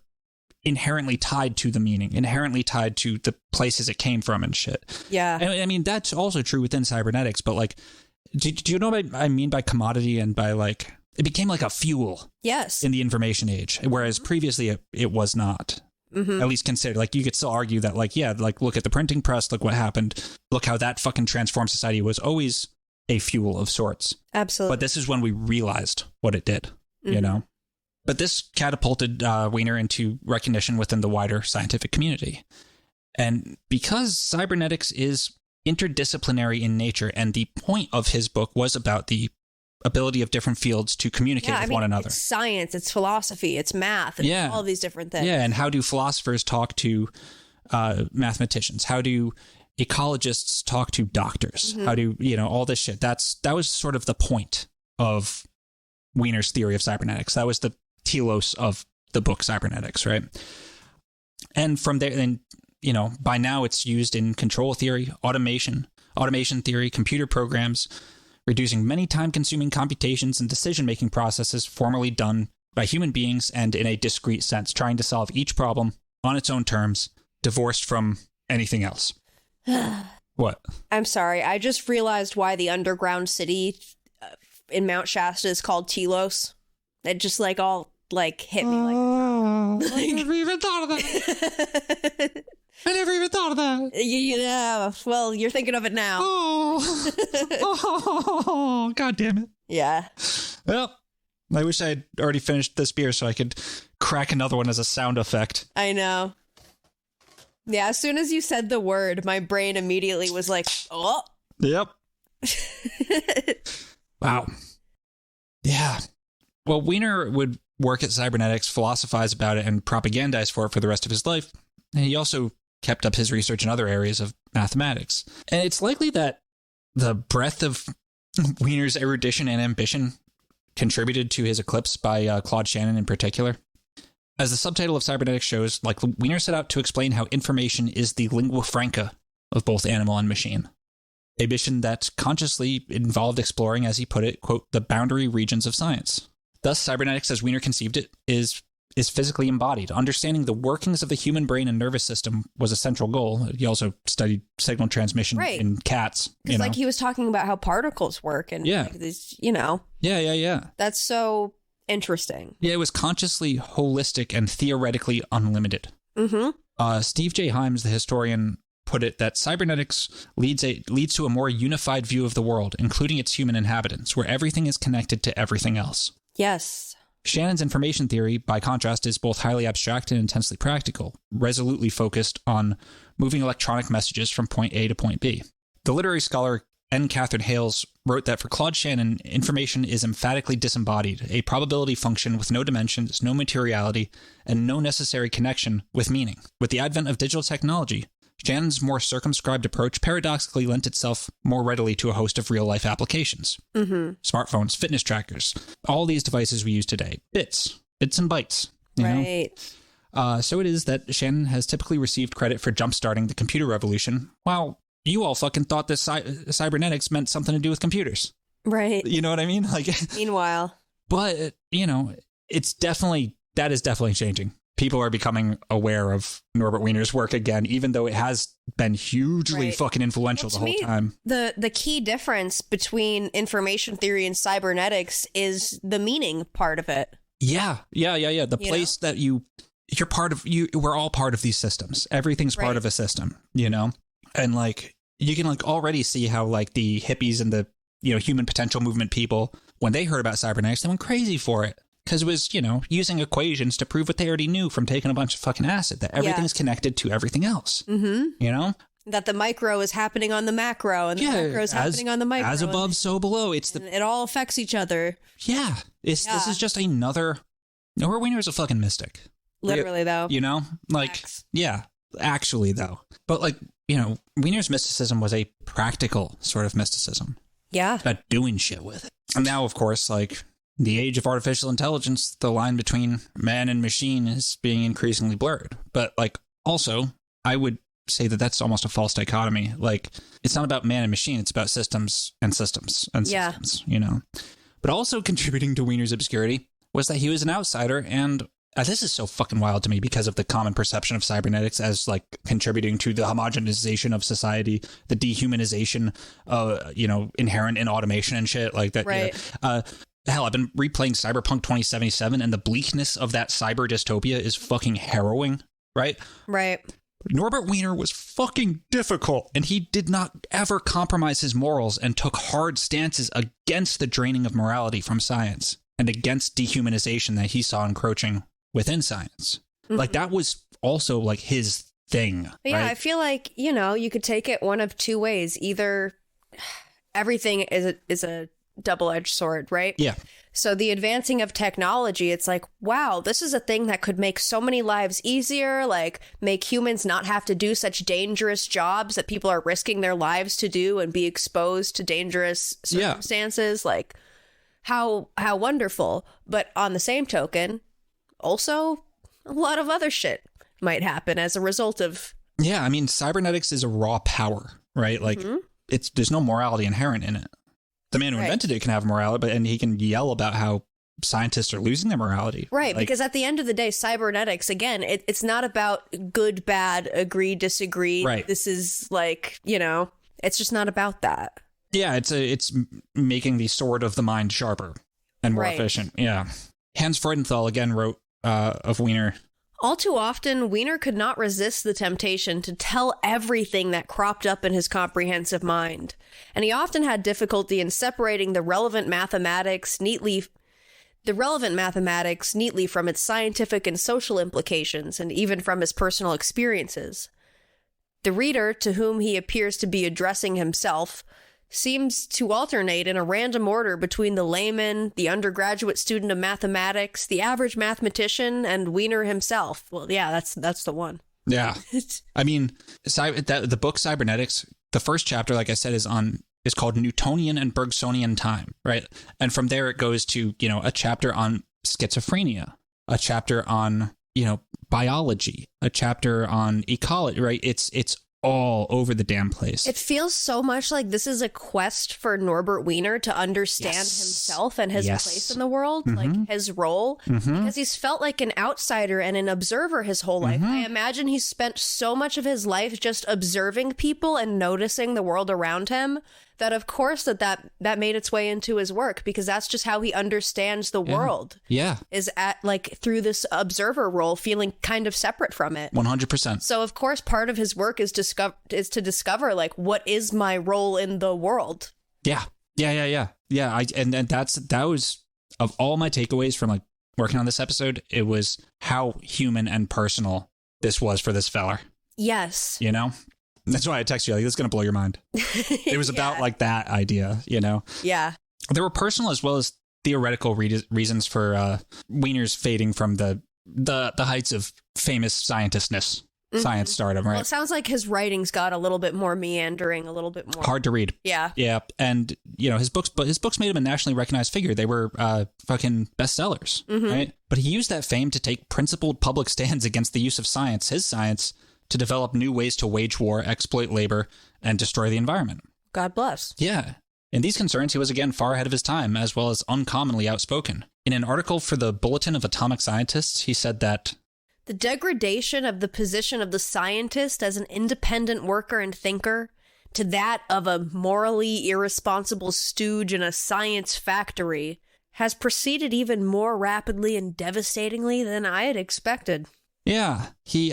inherently tied to the meaning, inherently tied to the places it came from and shit. Yeah. And I mean, that's also true within cybernetics, but like, do you know what I mean by commodity and by like, it became like a fuel. Yes. In the information age, whereas previously it was not. At least considered. Like, you could still argue that, like, yeah, like, look at the printing press, look what happened, look how that fucking transformed society. It was always a fuel of sorts. Absolutely. But this is when we realized what it did, you know? But this catapulted Wiener into recognition within the wider scientific community. And because cybernetics is interdisciplinary in nature, and the point of his book was about the ability of different fields to communicate with one another. It's science, it's philosophy, it's math, it's all these different things. Yeah, and how do philosophers talk to mathematicians? How do ecologists talk to doctors? How do, you know, all this shit? That was sort of the point of Wiener's theory of cybernetics. That was the telos of the book Cybernetics, right? And from there, and you know, by now it's used in control theory, automation theory, computer programs, reducing many time-consuming computations and decision-making processes formerly done by human beings and in a discrete sense, trying to solve each problem on its own terms, divorced from anything else. What? I'm sorry. I just realized why the underground city in Mount Shasta is called Telos. It just like all like hit me like. I never even thought of that. I never even thought of that. Yeah, well, you're thinking of it now. Oh, God damn it. Yeah. Well, I wish I had already finished this beer so I could crack another one as a sound effect. I know. Yeah, as soon as you said the word, my brain immediately was like, oh. Yep. Wow. Yeah. Well, Wiener would work at cybernetics, philosophize about it, and propagandize for it for the rest of his life. And he also kept up his research in other areas of mathematics. And it's likely that the breadth of Wiener's erudition and ambition contributed to his eclipse by Claude Shannon in particular. As the subtitle of Cybernetics shows, like, Wiener set out to explain how information is the lingua franca of both animal and machine. a mission that consciously involved exploring, as he put it, quote, the boundary regions of science. Thus, cybernetics, as Wiener conceived it, is physically embodied. Understanding the workings of the human brain and nervous system was a central goal. He also studied signal transmission in cats. Because like he was talking about how particles work and like these, Yeah. That's so interesting. Yeah, it was consciously holistic and theoretically unlimited. Mm-hmm. Steve J. Himes, the historian, put it that cybernetics leads to a more unified view of the world, including its human inhabitants, where everything is connected to everything else. Yes. Shannon's information theory, by contrast, is both highly abstract and intensely practical, resolutely focused on moving electronic messages from point A to point B. The literary scholar N. Catherine Hales wrote that for Claude Shannon, information is emphatically disembodied, a probability function with no dimensions, no materiality, and no necessary connection with meaning. With the advent of digital technology, Shannon's more circumscribed approach paradoxically lent itself more readily to a host of real-life applications. Mm-hmm. Smartphones, fitness trackers, all these devices we use today. Bits and bytes. You know? So it is that Shannon has typically received credit for jump-starting the computer revolution, while you all fucking thought that cybernetics meant something to do with computers. Right. You know what I mean? Like, meanwhile. But, that is definitely changing. People are becoming aware of Norbert Wiener's work again, even though it has been hugely fucking influential the whole time. The key difference between information theory and cybernetics is the meaning part of it. Yeah. The place that you're part of, we're all part of these systems. Everything's part of a system, And like, you can like already see how like the hippies and the, human potential movement people, when they heard about cybernetics, they went crazy for it. Because it was, using equations to prove what they already knew from taking a bunch of fucking acid, that everything's connected to everything else. Mm-hmm. That the micro is happening on the macro and the macro is happening on the micro. As above, so below. It all affects each other. Yeah. This is just another... Norbert Wiener is a fucking mystic. Literally, though. Like, Facts. Yeah, actually, though. But like, Wiener's mysticism was a practical sort of mysticism. Yeah. About doing shit with it. And now, of course, like... the age of artificial intelligence, the line between man and machine is being increasingly blurred. But like, also, I would say that that's almost a false dichotomy. Like, it's not about man and machine. It's about systems and systems and systems, But also contributing to Wiener's obscurity was that he was an outsider. And this is so fucking wild to me because of the common perception of cybernetics as like contributing to the homogenization of society, the dehumanization, inherent in automation and shit like that. Right. Hell, I've been replaying Cyberpunk 2077, and the bleakness of that cyber dystopia is fucking harrowing, right? Right. Norbert Wiener was fucking difficult, and he did not ever compromise his morals and took hard stances against the draining of morality from science and against dehumanization that he saw encroaching within science. Mm-hmm. Like, that was also, like, his thing. Yeah, right? I feel like, you could take it one of two ways. Either everything is a double-edged sword, right? Yeah. So the advancing of technology, it's like, wow, this is a thing that could make so many lives easier, like make humans not have to do such dangerous jobs that people are risking their lives to do and be exposed to dangerous circumstances. Like, how wonderful. But on the same token, also a lot of other shit might happen as a result of... Yeah, I mean, cybernetics is a raw power, right? Like, there's no morality inherent in it. The man who invented it can have morality, and he can yell about how scientists are losing their morality. Right, like, because at the end of the day, cybernetics, again, it's not about good, bad, agree, disagree. Right. This is like, it's just not about that. Yeah, it's making the sword of the mind sharper and more efficient. Yeah. Hans Freudenthal again wrote of Wiener... All too often, Wiener could not resist the temptation to tell everything that cropped up in his comprehensive mind, and he often had difficulty in separating the relevant mathematics neatly from its scientific and social implications, and even from his personal experiences. The reader, to whom he appears to be addressing himself, seems to alternate in a random order between the layman, the undergraduate student of mathematics, the average mathematician, and Wiener himself. Well, yeah, that's the one. Yeah. I mean, the book Cybernetics, the first chapter, like I said, is called Newtonian and Bergsonian time, right? And from there it goes to, a chapter on schizophrenia, a chapter on, biology, a chapter on ecology, right? It's all over the damn place. It feels so much like this is a quest for Norbert Wiener to understand himself and his place in the world, like his role, because he's felt like an outsider and an observer his whole life. I imagine he's spent so much of his life just observing people and noticing the world around him that of course that made its way into his work, because that's just how he understands the world. Yeah. Is at like through this observer role, feeling kind of separate from it. 100%. So of course part of his work is to discover like, what is my role in the world? Yeah. And that was, of all my takeaways from like working on this episode, it was how human and personal this was for this feller. Yes. You know? That's why I texted you, like, this is going to blow your mind. It was about like that idea, you know? Yeah. There were personal as well as theoretical reasons for Wiener's fading from the heights of famous scientistness. Science stardom, right? Well, it sounds like his writings got a little bit more meandering, a little bit more hard to read. Yeah. And you know, his books made him a nationally recognized figure. They were fucking bestsellers, right? But he used that fame to take principled public stands against the use of science, his science, to develop new ways to wage war, exploit labor, and destroy the environment. God bless. Yeah. In these concerns, he was again far ahead of his time, as well as uncommonly outspoken. In an article for the Bulletin of Atomic Scientists, he said that the degradation of the position of the scientist as an independent worker and thinker to that of a morally irresponsible stooge in a science factory has proceeded even more rapidly and devastatingly than I had expected. Yeah, he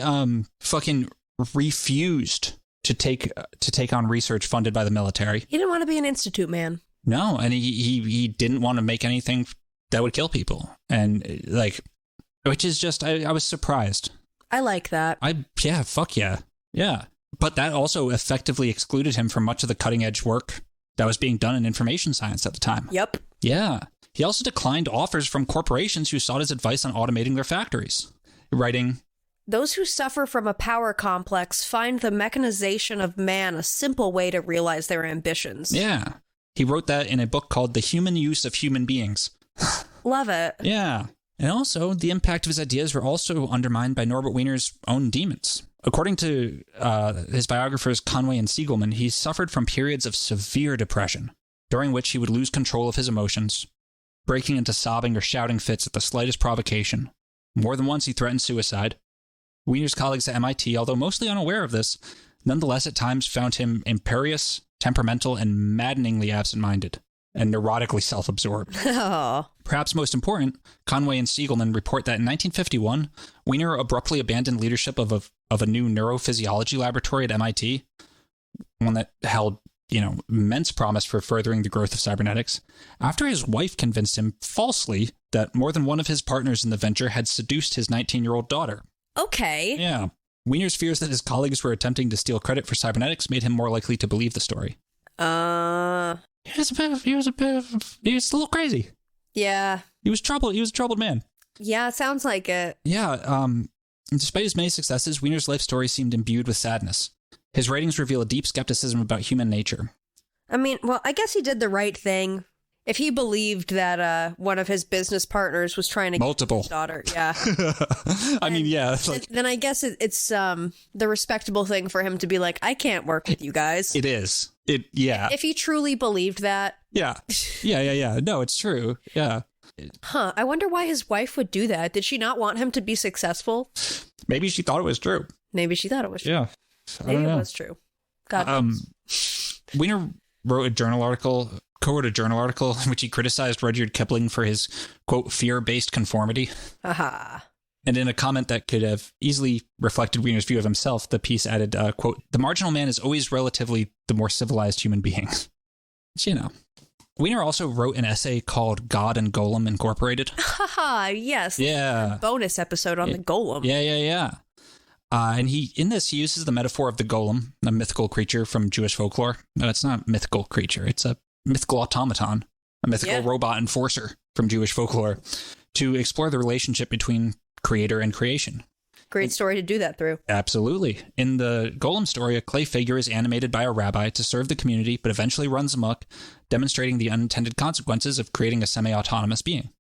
fucking refused to take on research funded by the military. He didn't want to be an institute man. No, and he didn't want to make anything that would kill people, and like, which is just I was surprised. I like that. Fuck yeah. But that also effectively excluded him from much of the cutting edge work that was being done in information science at the time. Yep. Yeah. He also declined offers from corporations who sought his advice on automating their factories, writing, "Those who suffer from a power complex find the mechanization of man a simple way to realize their ambitions." Yeah. He wrote that in a book called The Human Use of Human Beings. Love it. Yeah. And also, the impact of his ideas were also undermined by Norbert Wiener's own demons. According to his biographers Conway and Siegelman, he suffered from periods of severe depression, during which he would lose control of his emotions, breaking into sobbing or shouting fits at the slightest provocation. More than once, he threatened suicide. Wiener's colleagues at MIT, although mostly unaware of this, nonetheless at times found him imperious, temperamental, and maddeningly absent-minded, and neurotically self-absorbed. Oh. Perhaps most important, Conway and Siegelman report that in 1951, Wiener abruptly abandoned leadership of a new neurophysiology laboratory at MIT, one that held, immense promise for furthering the growth of cybernetics, after his wife convinced him falsely that more than one of his partners in the venture had seduced his 19-year-old daughter. Okay. Yeah. Wiener's fears that his colleagues were attempting to steal credit for cybernetics made him more likely to believe the story. He was a little crazy. Yeah. He was troubled. He was a troubled man. Yeah, it sounds like it. Yeah. Despite his many successes, Wiener's life story seemed imbued with sadness. His writings reveal a deep skepticism about human nature. I mean, well, I guess he did the right thing. If he believed that one of his business partners was trying to multiple get his daughter, yeah. Then I guess it's the respectable thing for him to be like, I can't work with you guys. It is. If he truly believed that. Yeah. No, it's true. Yeah. Huh. I wonder why his wife would do that. Did she not want him to be successful? Maybe she thought it was true. Yeah. Maybe it was true. God. Wiener wrote a journal article in which he criticized Rudyard Kipling for his, quote, fear-based conformity. Aha. And in a comment that could have easily reflected Wiener's view of himself, the piece added, quote, "The marginal man is always relatively the more civilized human being." Which, Wiener also wrote an essay called God and Golem Incorporated. Haha, yes. Yeah. Bonus episode on the golem. Yeah. And he uses the metaphor of the golem, a mythical creature from Jewish folklore. No, it's not a mythical creature. It's a mythical automaton, a mythical robot enforcer from Jewish folklore, to explore the relationship between creator and creation. Great story to do that through. Absolutely. In the golem story, a clay figure is animated by a rabbi to serve the community, but eventually runs amok, demonstrating the unintended consequences of creating a semi-autonomous being.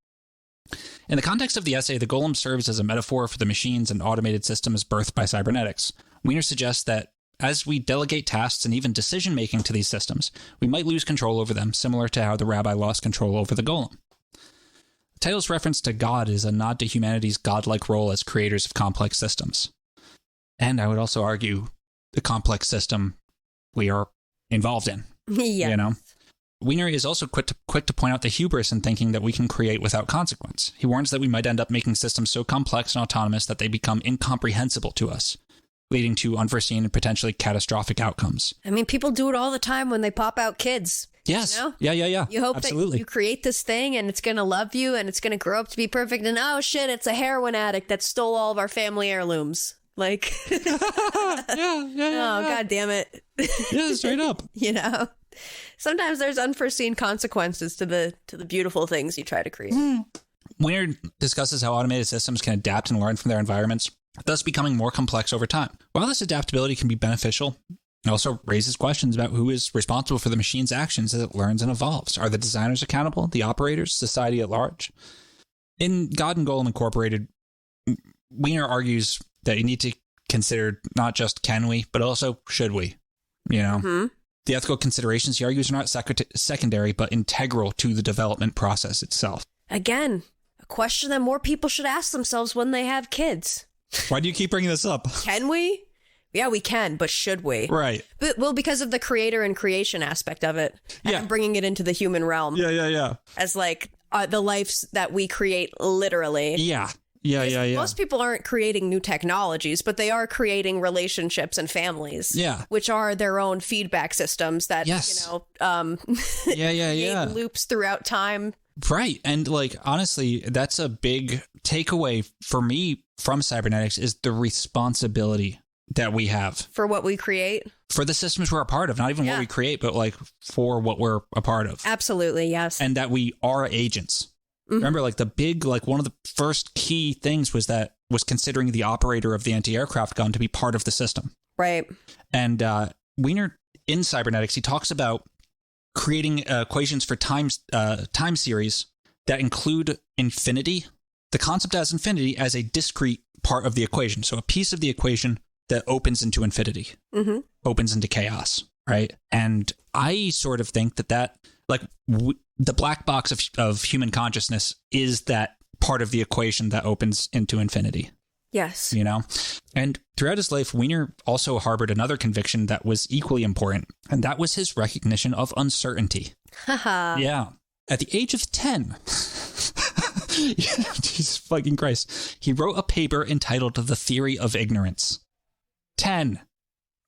In the context of the essay, the golem serves as a metaphor for the machines and automated systems birthed by cybernetics. Wiener suggests that as we delegate tasks and even decision-making to these systems, we might lose control over them, similar to how the rabbi lost control over the golem. The title's reference to God is a nod to humanity's godlike role as creators of complex systems. And I would also argue the complex system we are involved in. Yeah. You know? Wiener is also quick to point out the hubris in thinking that we can create without consequence. He warns that we might end up making systems so complex and autonomous that they become incomprehensible to us, leading to unforeseen and potentially catastrophic outcomes. I mean, people do it all the time when they pop out kids. Yes. You know? Yeah. You hope Absolutely. that you create this thing and it's going to love you and it's going to grow up to be perfect. And oh shit, it's a heroin addict that stole all of our family heirlooms. Like, yeah. Oh, God damn it. Yeah, straight up. You know, sometimes there's unforeseen consequences to the beautiful things you try to create. Wiener discusses how automated systems can adapt and learn from their environments, thus becoming more complex over time. While this adaptability can be beneficial, it also raises questions about who is responsible for the machine's actions as it learns and evolves. Are the designers accountable? The operators? Society at large? In God and Golem Incorporated, Wiener argues that you need to consider not just can we, but also should we, you know? Mm-hmm. The ethical considerations he argues are not secondary, but integral to the development process itself. Again, a question that more people should ask themselves when they have kids. Why do you keep bringing this up? Can we? Yeah, we can, but should we? Right. But, well, because of the creator and creation aspect of it. Yeah. And bringing it into the human realm. Yeah. As like the lives that we create literally. Yeah. Most people aren't creating new technologies, but they are creating relationships and families. Yeah. Which are their own feedback systems that, Yes. you know, Yeah. loops throughout time. Right. And like, honestly, that's a big takeaway for me from cybernetics is the responsibility that we have For what we create. for the systems we're a part of, not even what we create, but like for what we're a part of. Absolutely. Yes. And that we are agents. Mm-hmm. Remember, like the big, like one of the first key things was considering the operator of the anti-aircraft gun to be part of the system. Right. And Wiener in cybernetics, he talks about creating equations for time series that include infinity, the concept as infinity as a discrete part of the equation. So a piece of the equation that opens into infinity, opens into chaos, right? And I sort of think that like the black box of human consciousness is that part of the equation that opens into infinity. Yes. You know? And throughout his life, Wiener also harbored another conviction that was equally important, and that was his recognition of uncertainty. Haha. Yeah. At the age of 10, Jesus fucking Christ, he wrote a paper entitled The Theory of Ignorance. 10.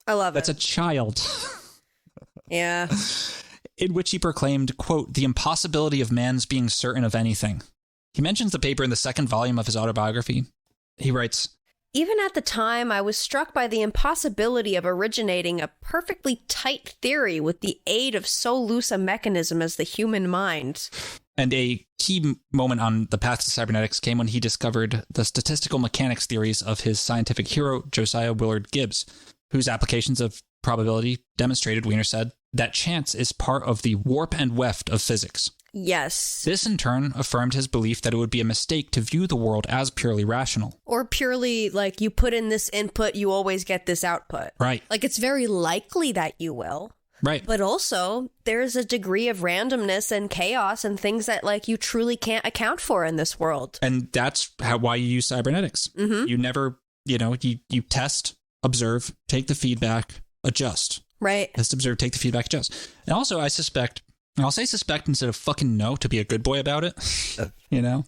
I love That's it. a child. Yeah. In which he proclaimed, quote, the impossibility of man's being certain of anything. He mentions the paper in the second volume of his autobiography. He writes, Even at the time, I was struck by the impossibility of originating a perfectly tight theory with the aid of so loose a mechanism as the human mind. And a key moment on the path to cybernetics came when he discovered the statistical mechanics theories of his scientific hero, Josiah Willard Gibbs, whose applications of probability demonstrated, Wiener said, that chance is part of the warp and weft of physics. Yes. This, in turn, affirmed his belief that it would be a mistake to view the world as purely rational. Or purely, like, you put in this input, you always get this output. Right. Like, it's very likely that you will. Right. But also, there's a degree of randomness and chaos and things that, like, you truly can't account for in this world. And that's why you use cybernetics. Mm-hmm. You never, you test, observe, take the feedback, adjust. Right. Test, observe, take the feedback, adjust. And also, I suspect, and I'll say suspect instead of fucking know to be a good boy about it,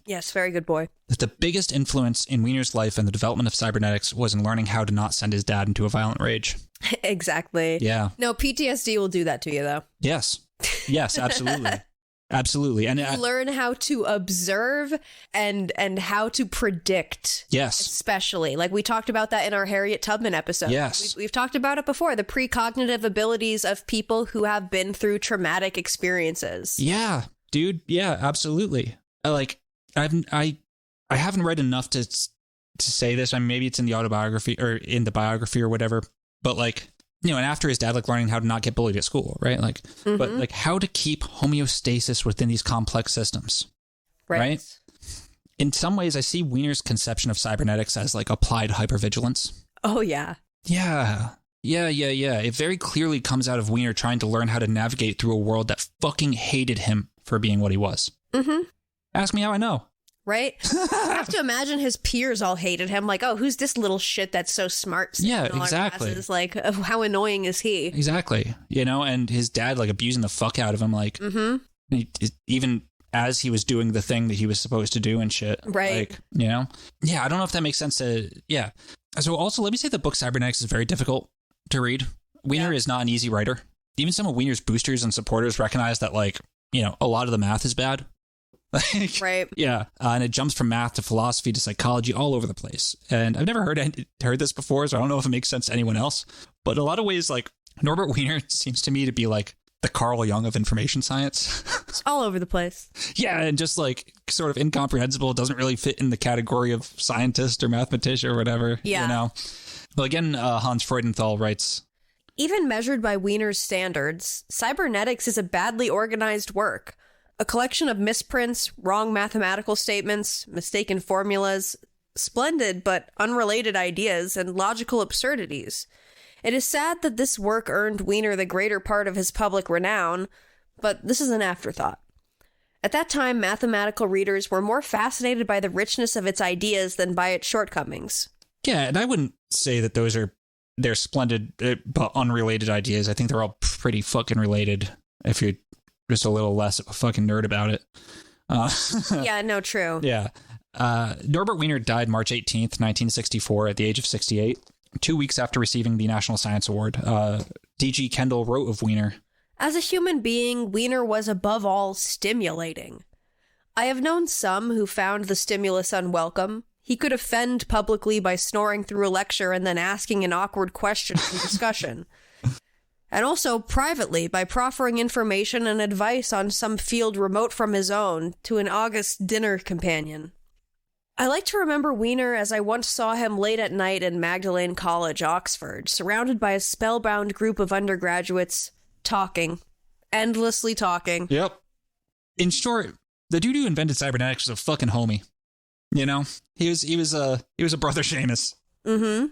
Yes, very good boy. that the biggest influence in Wiener's life and the development of cybernetics was in learning how to not send his dad into a violent rage. Exactly. Yeah. No, PTSD will do that to you, though. Yes, absolutely. Absolutely. And You learn how to observe and how to predict. yes, Especially. Like we talked about that in our Harriet Tubman episode. Yes. We've talked about it before. The precognitive abilities of people who have been through traumatic experiences. yeah, dude. Yeah, absolutely. I haven't read enough to say this. I mean, maybe it's in the autobiography or in the biography or whatever, but like, and after his dad, like learning how to not get bullied at school, right? Like, but like how to keep homeostasis within these complex systems, right? In some ways, I see Wiener's conception of cybernetics as like applied hypervigilance. Oh, yeah. Yeah. Yeah. It very clearly comes out of Wiener trying to learn how to navigate through a world that fucking hated him for being what he was. Mm-hmm. Ask me how I know. Right? I have to imagine his peers all hated him. Like, oh, who's this little shit that's so smart? Yeah, in all our exactly. classes? Like, oh, how annoying is he? Exactly. And his dad, like, abusing the fuck out of him. Like, even as he was doing the thing that he was supposed to do and shit. Right. Like, Yeah, I don't know if that makes sense to... Yeah. So also, let me say the book Cybernetics is very difficult to read. Wiener is not an easy writer. Even some of Wiener's boosters and supporters recognize that, like, a lot of the math is bad. Right. Yeah. And it jumps from math to philosophy to psychology all over the place. And I've never heard this before, so I don't know if it makes sense to anyone else. But in a lot of ways, like, Norbert Wiener seems to me to be like the Carl Jung of information science. It's all over the place. Yeah. And just like sort of incomprehensible, doesn't really fit in the category of scientist or mathematician or whatever. Yeah. Well, again, Hans Freudenthal writes, even measured by Wiener's standards, Cybernetics is a badly organized work. A collection of misprints, wrong mathematical statements, mistaken formulas, splendid but unrelated ideas, and logical absurdities. It is sad that this work earned Wiener the greater part of his public renown, but this is an afterthought. At that time, mathematical readers were more fascinated by the richness of its ideas than by its shortcomings. Yeah, and I wouldn't say that they're splendid but unrelated ideas. I think they're all pretty fucking related if you're just a little less of a fucking nerd about it. Yeah, no, true. Yeah. Norbert Wiener died March 18th, 1964 at the age of 68, 2 weeks after receiving the National Science Award. D.G. Kendall wrote of Wiener, as a human being, Wiener was above all stimulating. I have known some who found the stimulus unwelcome. He could offend publicly by snoring through a lecture and then asking an awkward question in discussion. And also privately by proffering information and advice on some field remote from his own to an august dinner companion. I like to remember Wiener as I once saw him late at night in Magdalene College, Oxford, surrounded by a spellbound group of undergraduates, talking. Endlessly talking. Yep. In short, the dude who invented cybernetics was a fucking homie. He was a brother Seamus. Mm-hmm.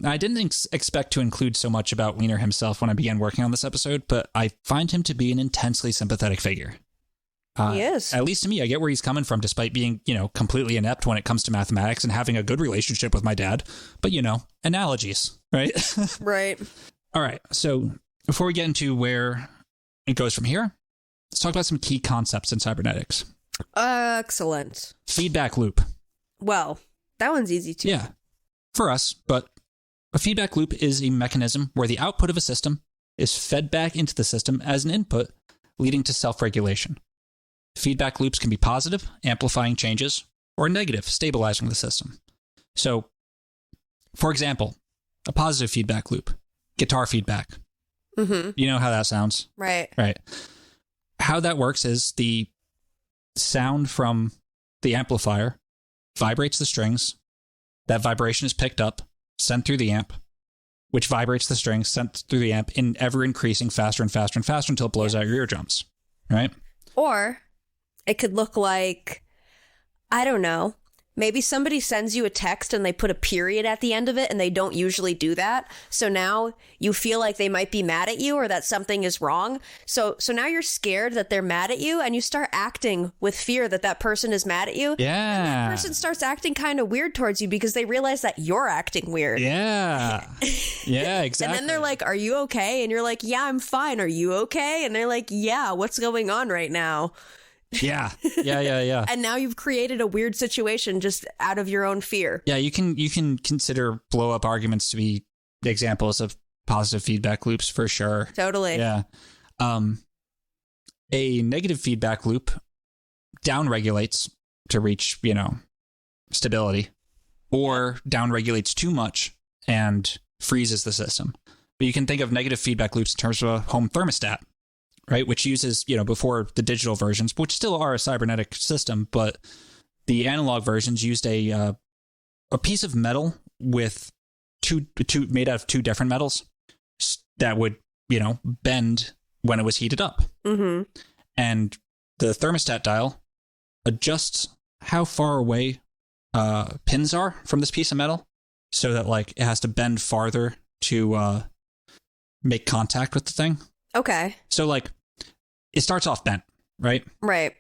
I didn't expect to include so much about Wiener himself when I began working on this episode, but I find him to be an intensely sympathetic figure. He is. At least to me, I get where he's coming from, despite being, completely inept when it comes to mathematics and having a good relationship with my dad. But, analogies, right? Right. All right. So before we get into where it goes from here, let's talk about some key concepts in cybernetics. Excellent. Feedback loop. Well, that one's easy too. Yeah. For us, but a feedback loop is a mechanism where the output of a system is fed back into the system as an input, leading to self-regulation. Feedback loops can be positive, amplifying changes, or negative, stabilizing the system. So, for example, a positive feedback loop, guitar feedback. Mm-hmm. You know how that sounds? Right. Right. How that works is the sound from the amplifier vibrates the strings. That vibration is picked up, sent through the amp, which vibrates the strings, sent through the amp in ever increasing faster and faster and faster until it blows out your eardrums. Right? Or it could look like, I don't know, maybe somebody sends you a text and they put a period at the end of it and they don't usually do that. So now you feel like they might be mad at you or that something is wrong. So now you're scared that they're mad at you and you start acting with fear that that person is mad at you. Yeah. And that person starts acting kind of weird towards you because they realize that you're acting weird. Yeah. Yeah, exactly. And then they're like, are you okay? And you're like, yeah, I'm fine. Are you okay? And they're like, yeah, what's going on right now? Yeah. And now you've created a weird situation just out of your own fear. Yeah, you can consider blow up arguments to be examples of positive feedback loops for sure. Totally. Yeah. A negative feedback loop downregulates to reach, stability, or downregulates too much and freezes the system. But you can think of negative feedback loops in terms of a home thermostat. Right, which uses, before the digital versions, which still are a cybernetic system, but the analog versions used a piece of metal with two made out of two different metals that would, bend when it was heated up. Mm-hmm. And the thermostat dial adjusts how far away pins are from this piece of metal, so that it has to bend farther to make contact with the thing. Okay. So like it starts off bent, right? Right.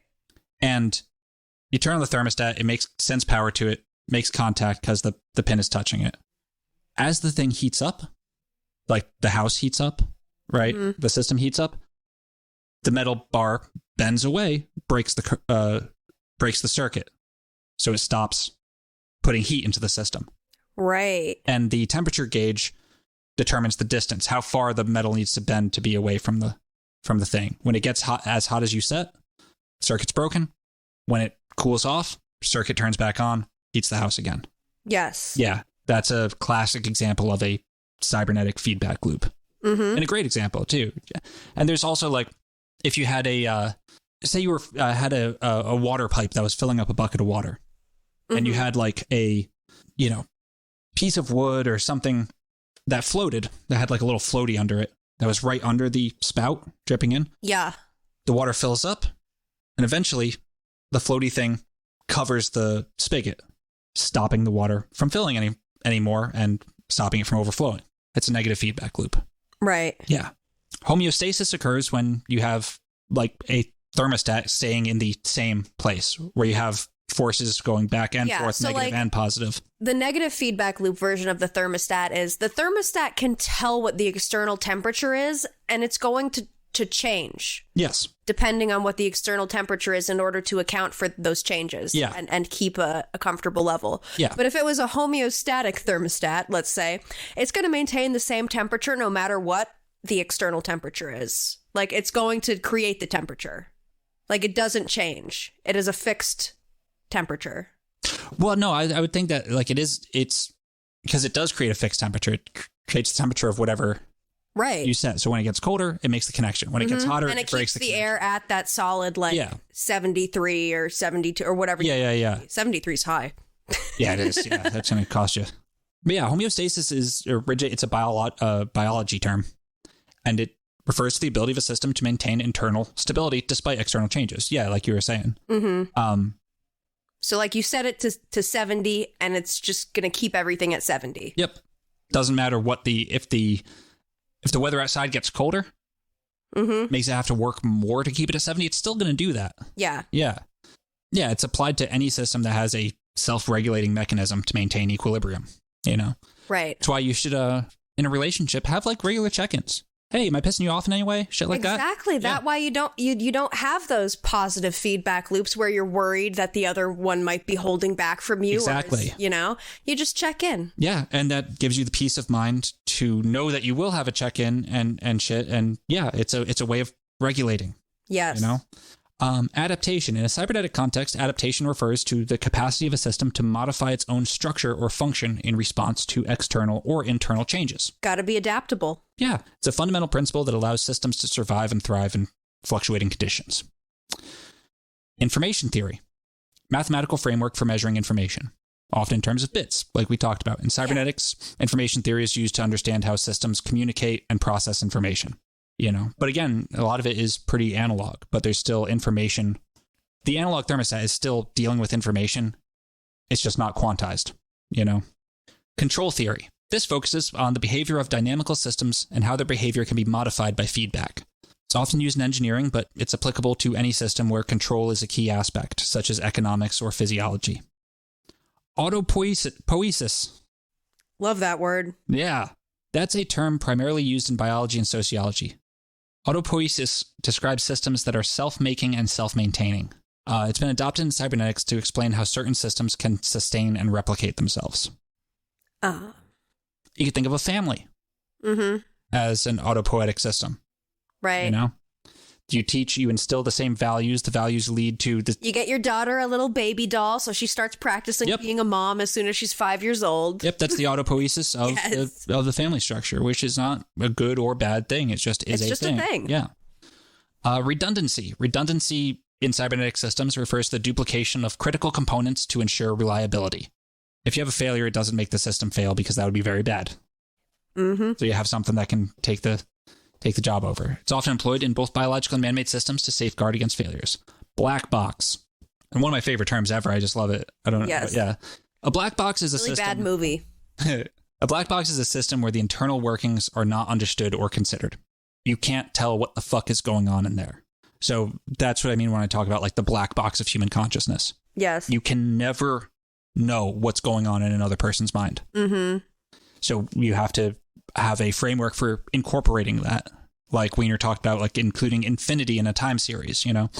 And you turn on the thermostat, it sends power to it, makes contact because the pin is touching it. As the thing heats up, like the house heats up, right? Mm-hmm. The system heats up, the metal bar bends away, breaks the circuit. So it stops putting heat into the system. Right. And the temperature gauge determines the distance, how far the metal needs to bend to be away from the thing. When it gets hot as you set, circuit's broken. When it cools off, circuit turns back on, heats the house again. Yes. Yeah, that's a classic example of a cybernetic feedback loop. Mm-hmm. And a great example too. And there's also like, if you had say you had a water pipe that was filling up a bucket of water, and you had like a, piece of wood or something that floated, that had like a little floaty under it, that was right under the spout dripping in. Yeah. The water fills up, and eventually the floaty thing covers the spigot, stopping the water from filling anymore and stopping it from overflowing. It's a negative feedback loop. Right. Yeah. Homeostasis occurs when you have like a thermostat staying in the same place, where you have forces going back and forth, so negative and positive. The negative feedback loop version of the thermostat is the thermostat can tell what the external temperature is, and it's going to change. Yes. Depending on what the external temperature is in order to account for those changes. Yeah. And keep a comfortable level. Yeah. But if it was a homeostatic thermostat, let's say, it's going to maintain the same temperature no matter what the external temperature is. Like, it's going to create the temperature. Like, it doesn't change. It is a fixed temperature. Well, no, I would think that like it's because it does create a fixed temperature. It creates the temperature of whatever you set. So when it gets colder, it makes the connection. When it gets hotter, and it breaks keeps the connection. air at that solid 73 or 72 or whatever. Yeah. 73 is high. Yeah, it is. Yeah, that's going to cost you. But yeah, homeostasis is rigid. It's a biology term, and it refers to the ability of a system to maintain internal stability despite external changes. Yeah, like you were saying. Mm-hmm. So like you set it to 70, and it's just going to keep everything at 70. Yep. Doesn't matter what if the weather outside gets colder, makes it have to work more to keep it at 70, it's still going to do that. Yeah. Yeah. Yeah, it's applied to any system that has a self-regulating mechanism to maintain equilibrium, Right. That's why you should, in a relationship, have like regular check-ins. Hey, am I pissing you off in any way? Shit like that. Exactly. That's why you don't have those positive feedback loops where you're worried that the other one might be holding back from you. Exactly. You just check in. Yeah. And that gives you the peace of mind to know that you will have a check-in and shit. And yeah, it's a way of regulating. Yes. Adaptation. In a cybernetic context, adaptation refers to the capacity of a system to modify its own structure or function in response to external or internal changes. Got to be adaptable. Yeah. It's a fundamental principle that allows systems to survive and thrive in fluctuating conditions. Information theory. Mathematical framework for measuring information, often in terms of bits, like we talked about. In cybernetics, information theory is used to understand how systems communicate and process information. But again, a lot of it is pretty analog, but there's still information. The analog thermostat is still dealing with information. It's just not quantized, Control theory. This focuses on the behavior of dynamical systems and how their behavior can be modified by feedback. It's often used in engineering, but it's applicable to any system where control is a key aspect, such as economics or physiology. Autopoiesis. Love that word. Yeah. That's a term primarily used in biology and sociology. Autopoiesis describes systems that are self-making and self-maintaining. It's been adopted in cybernetics to explain how certain systems can sustain and replicate themselves. You could think of a family as an autopoietic system. Right. You instill the same values. The values lead to the... You get your daughter a little baby doll, so she starts practicing being a mom as soon as she's 5 years old. Yep, that's the autopoiesis of the family structure, which is not a good or bad thing. It's just a thing. Yeah. Redundancy. Redundancy in cybernetic systems refers to the duplication of critical components to ensure reliability. If you have a failure, it doesn't make the system fail because that would be very bad. Mm-hmm. So you have something that can take the job over. It's often employed in both biological and man-made systems to safeguard against failures. Black box. And one of my favorite terms ever. I just love it. I don't know. Yes. Yeah. A black box is a really system. Bad movie. A black box is a system where the internal workings are not understood or considered. You can't tell what the fuck is going on in there. So that's what I mean when I talk about like the black box of human consciousness. Yes. You can never know what's going on in another person's mind. Mm-hmm. So you have to have a framework for incorporating that. Like Wiener talked about, like including infinity in a time series, you know.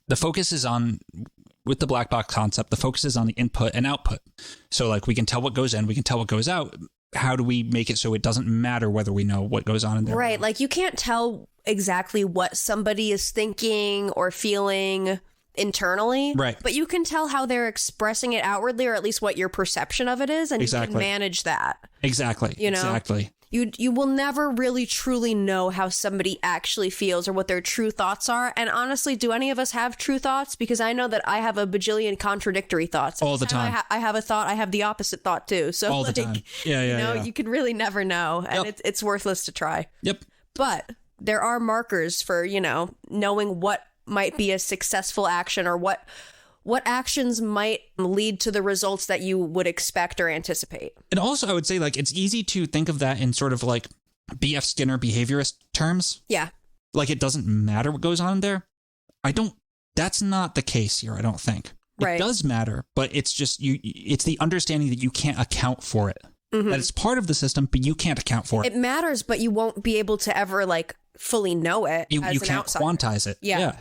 The focus is on, with the black box concept, the focus is on the input and output. So like we can tell what goes in, we can tell what goes out. How do we make it so it doesn't matter whether we know what goes on in there? Right. Like you can't tell exactly what somebody is thinking or feeling internally. Right. But you can tell how they're expressing it outwardly, or at least what your perception of it is. And Exactly. you can manage that. Exactly. You know? Exactly. You will never really truly know how somebody actually feels or what their true thoughts are. And honestly, do any of us have true thoughts? Because I know that I have a bajillion contradictory thoughts. All the time. I have a thought. I have the opposite thought too. So All the time. Yeah. you can really never know. And Yep. it's worthless to try. Yep. But there are markers for, knowing what might be a successful action or what actions might lead to the results that you would expect or anticipate. And also, I would say, like, it's easy to think of that in sort of like B.F. Skinner behaviorist terms. Yeah. Like, it doesn't matter what goes on there. That's not the case here, I don't think. Right. It does matter, but it's just, it's the understanding that you can't account for it. Mm-hmm. That it's part of the system, but you can't account for it. It matters, but you won't be able to ever, like, fully know it. You as an can't outsider. quantize it. Yeah.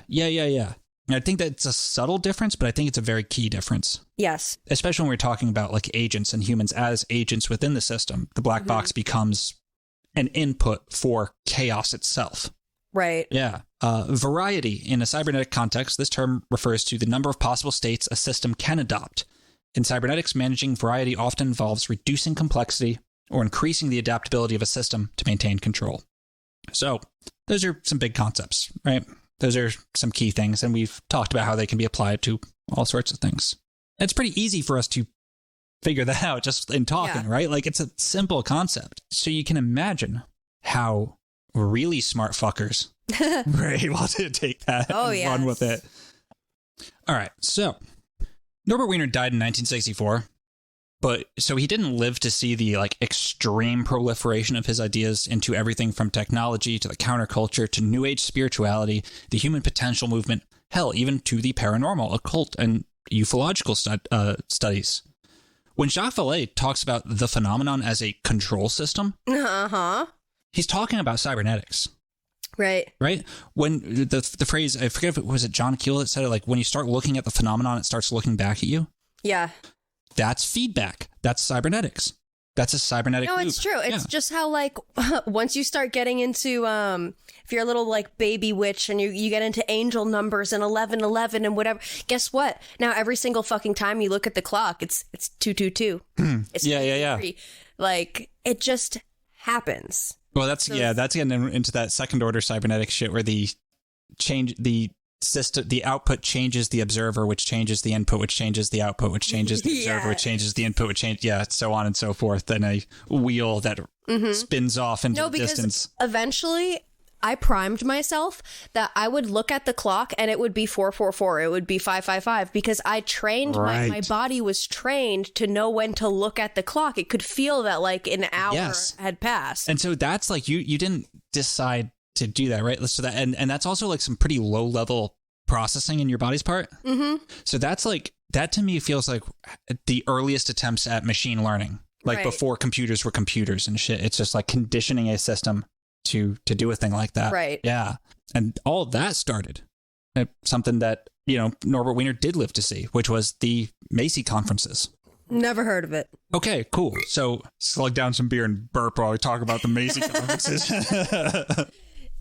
And I think that's a subtle difference, but I think it's a very key difference. Yes. Especially when we're talking about like agents and humans as agents within the system. The black box becomes an input for chaos itself. Right. Yeah. Variety. In a cybernetic context, this term refers to the number of possible states a system can adopt. In cybernetics, managing variety often involves reducing complexity or increasing the adaptability of a system to maintain control. So those are some big concepts, right? Those are some key things, and we've talked about how they can be applied to all sorts of things. It's pretty easy for us to figure that out just in talking, right? Like, it's a simple concept. So you can imagine how really smart fuckers were able to take that and run with it. All right, so Norbert Wiener died in 1964. But so he didn't live to see the like extreme proliferation of his ideas into everything from technology to the counterculture to New Age spirituality, the human potential movement, hell, even to the paranormal, occult, and ufological studies. When Jacques Vallée talks about the phenomenon as a control system, he's talking about cybernetics. Right. Right? When the phrase, I forget if it was John Keel that said it, like when you start looking at the phenomenon, it starts looking back at you. Yeah. That's feedback. That's cybernetics. That's a cybernetic loop. No, it's true. It's just how, like, once you start getting into, if you're a little, like, baby witch and you get into angel numbers and 1111 and whatever, guess what? Now, every single fucking time you look at the clock, it's 222. It's 223. Like, it just happens. Well, that's getting into that second order cybernetic shit where the system, the output changes the observer, which changes the input, which changes the output, which changes the observer, which changes the input, which changes, so on and so forth. Then a wheel that spins off into the distance. Eventually, I primed myself that I would look at the clock and it would be 444. It would be 555 because I trained my body was trained to know when to look at the clock. It could feel that like an hour had passed. And so that's like you didn't decide to do that, right? So that and that's also like some pretty low level processing in your body's part. So that's like, that to me feels like the earliest attempts at machine learning, like before computers were computers and shit. It's just like conditioning a system to do a thing like that. Right. Yeah. And all that started at something that, Norbert Wiener did live to see, which was the Macy Conferences. Never heard of it. Okay, cool. So slug down some beer and burp while we talk about the Macy Conferences.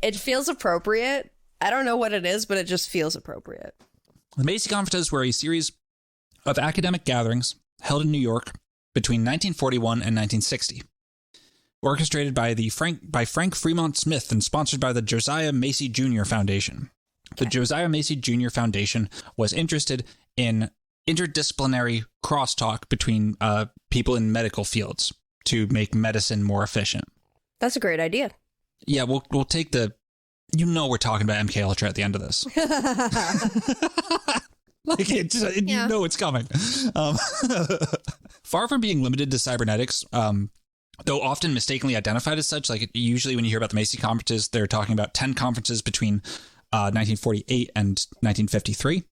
It feels appropriate. I don't know what it is, but it just feels appropriate. The Macy Conferences were a series of academic gatherings held in New York between 1941 and 1960. Orchestrated by Frank Fremont Smith and sponsored by the Josiah Macy Jr. Foundation. The Josiah Macy Jr. Foundation was interested in interdisciplinary crosstalk between people in medical fields to make medicine more efficient. That's a great idea. Yeah, we'll take the... we're talking about MK Ultra at the end of this. Like, it's coming. Far from being limited to cybernetics, though often mistakenly identified as such. Like usually when you hear about the Macy Conferences, they're talking about 10 conferences between 1948 and 1953.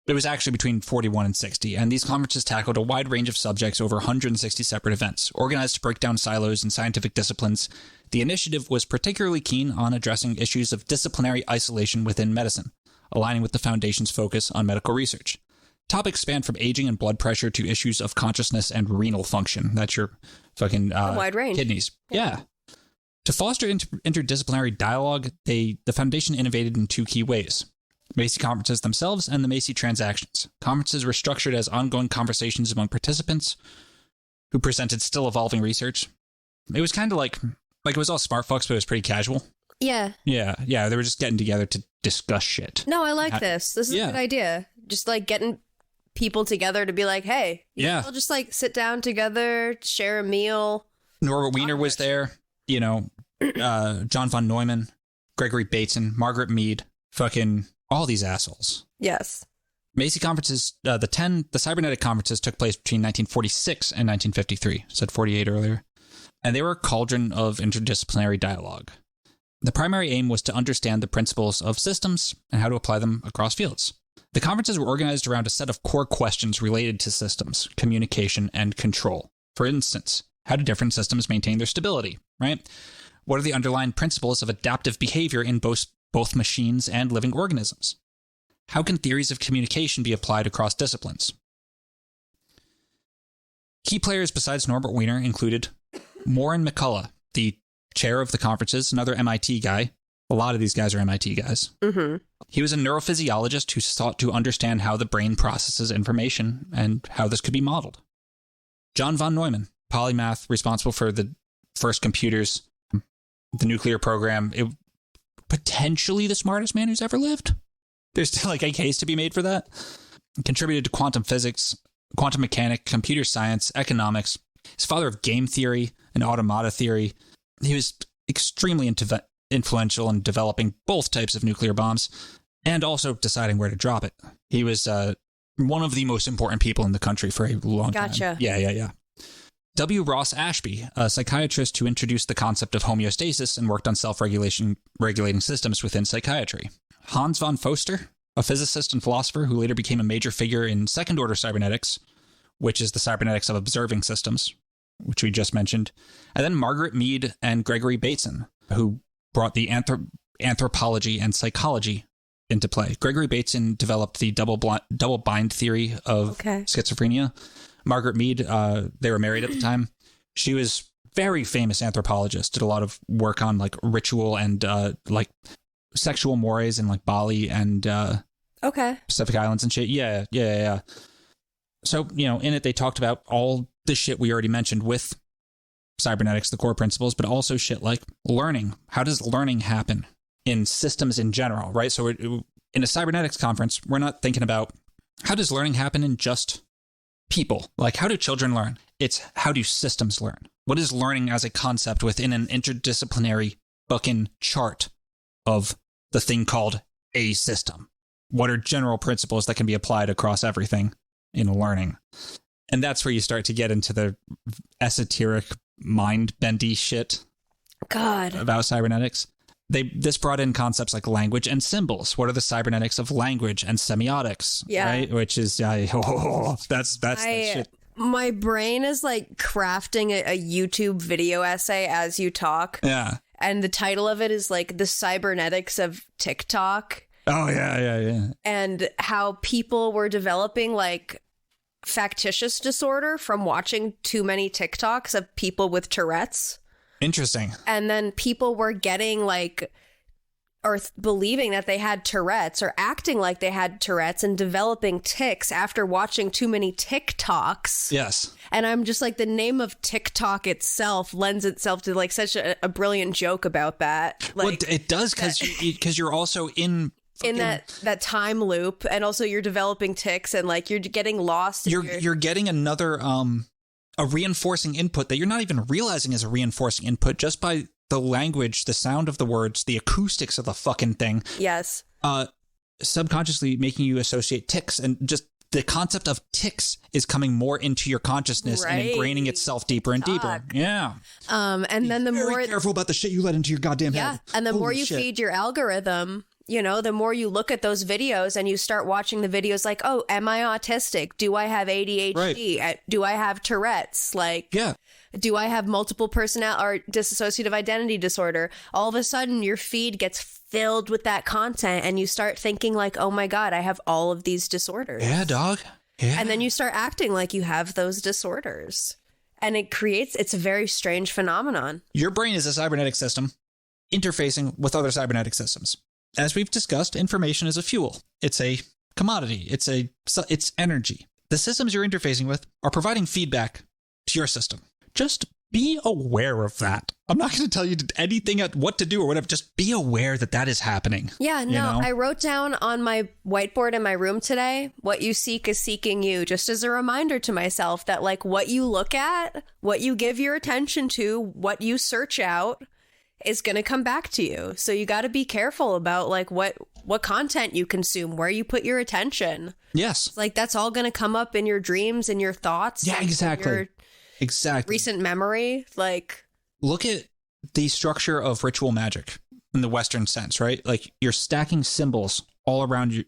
It was actually between 41 and 60, and these conferences tackled a wide range of subjects over 160 separate events. Organized to break down silos in scientific disciplines, the initiative was particularly keen on addressing issues of disciplinary isolation within medicine, aligning with the Foundation's focus on medical research. Topics spanned from aging and blood pressure to issues of consciousness and renal function. That's your fucking wide range. Kidneys. Yeah. To foster interdisciplinary dialogue, the Foundation innovated in 2 key ways. Macy Conferences themselves and the Macy Transactions. Conferences were structured as ongoing conversations among participants who presented still evolving research. It was kind of like it was all smart fucks, but it was pretty casual. Yeah. Yeah. They were just getting together to discuss shit. No, I like this. This is a good idea. Just like getting people together to be like, hey, we'll just like sit down together, share a meal. Norbert Wiener was there, John Von Neuman, Gregory Bateson, Margaret Mead, fucking all these assholes. Yes. Macy Conferences, the Cybernetic Conferences took place between 1946 and 1953. I said 48 earlier. And they were a cauldron of interdisciplinary dialogue. The primary aim was to understand the principles of systems and how to apply them across fields. The conferences were organized around a set of core questions related to systems, communication, and control. For instance, how do different systems maintain their stability, right? What are the underlying principles of adaptive behavior in both machines and living organisms? How can theories of communication be applied across disciplines? Key players besides Norbert Wiener included Warren McCullough, the chair of the conferences, another MIT guy. A lot of these guys are MIT guys. Mm-hmm. He was a neurophysiologist who sought to understand how the brain processes information and how this could be modeled. John Von Neuman, polymath responsible for the first computers, the nuclear program, potentially the smartest man who's ever lived. There's still like a case to be made for that. Contributed to quantum physics, quantum mechanics, computer science, economics. He's father of game theory and automata theory. He was extremely influential in developing both types of nuclear bombs and also deciding where to drop it. He was one of the most important people in the country for a long time. Gotcha. Yeah. W. Ross Ashby, a psychiatrist who introduced the concept of homeostasis and worked on regulating systems within psychiatry. Hans von Foster, a physicist and philosopher who later became a major figure in second-order cybernetics, which is the cybernetics of observing systems, which we just mentioned. And then Margaret Mead and Gregory Bateson, who brought the anthropology and psychology into play. Gregory Bateson developed the double bind theory of schizophrenia. Margaret Mead, they were married at the time. She was very famous anthropologist, did a lot of work on like ritual and like sexual mores in like Bali and Pacific Islands and shit. Yeah. So, in it, they talked about all the shit we already mentioned with cybernetics, the core principles, but also shit like learning. How does learning happen in systems in general, right? So in a cybernetics conference, we're not thinking about how does learning happen in just people? Like, how do children learn? It's how do systems learn? What is learning as a concept within an interdisciplinary fucking chart of the thing called a system? What are general principles that can be applied across everything in learning? And that's where you start to get into the esoteric, mind-bendy shit about cybernetics. This brought in concepts like language and symbols. What are the cybernetics of language and semiotics? Yeah. Right? Which is, that's that shit. My brain is like crafting a YouTube video essay as you talk. Yeah. And the title of it is like the cybernetics of TikTok. Oh, yeah. And how people were developing like factitious disorder from watching too many TikToks of people with Tourette's. Interesting. And then people were getting like, or believing that they had Tourette's or acting like they had Tourette's and developing tics after watching too many TikToks. Yes. And I'm just like, the name of TikTok itself lends itself to like such a brilliant joke about that. Like, well, it does because you're also in that time loop, and also you're developing tics and like you're getting lost. You're getting another a reinforcing input that you're not even realizing is a reinforcing input just by the language, the sound of the words, the acoustics of the fucking thing. Yes. Subconsciously making you associate tics and just the concept of tics is coming more into your consciousness and ingraining itself deeper and deeper. Yeah. And then the Very more careful about the shit you let into your goddamn head. and the more you feed your algorithm, the more you look at those videos and you start watching the videos like, oh, am I autistic? Do I have ADHD? Right. Do I have Tourette's? Do I have multiple personality or dissociative identity disorder? All of a sudden, your feed gets filled with that content and you start thinking like, oh my God, I have all of these disorders. Yeah, dog. Yeah. And then you start acting like you have those disorders. And it's a very strange phenomenon. Your brain is a cybernetic system interfacing with other cybernetic systems. As we've discussed, information is a fuel. It's a commodity. It's energy. The systems you're interfacing with are providing feedback to your system. Just be aware of that. I'm not going to tell you anything what to do or whatever. Just be aware that is happening. Yeah, no, I wrote down on my whiteboard in my room today, what you seek is seeking you, just as a reminder to myself that like what you look at, what you give your attention to, what you search out is going to come back to you. So you got to be careful about like what content you consume, where you put your attention. Yes. Like that's all going to come up in your dreams and your thoughts. Yeah, exactly. Exactly. Recent memory, like look at the structure of ritual magic in the Western sense, right? Like you're stacking symbols all around you,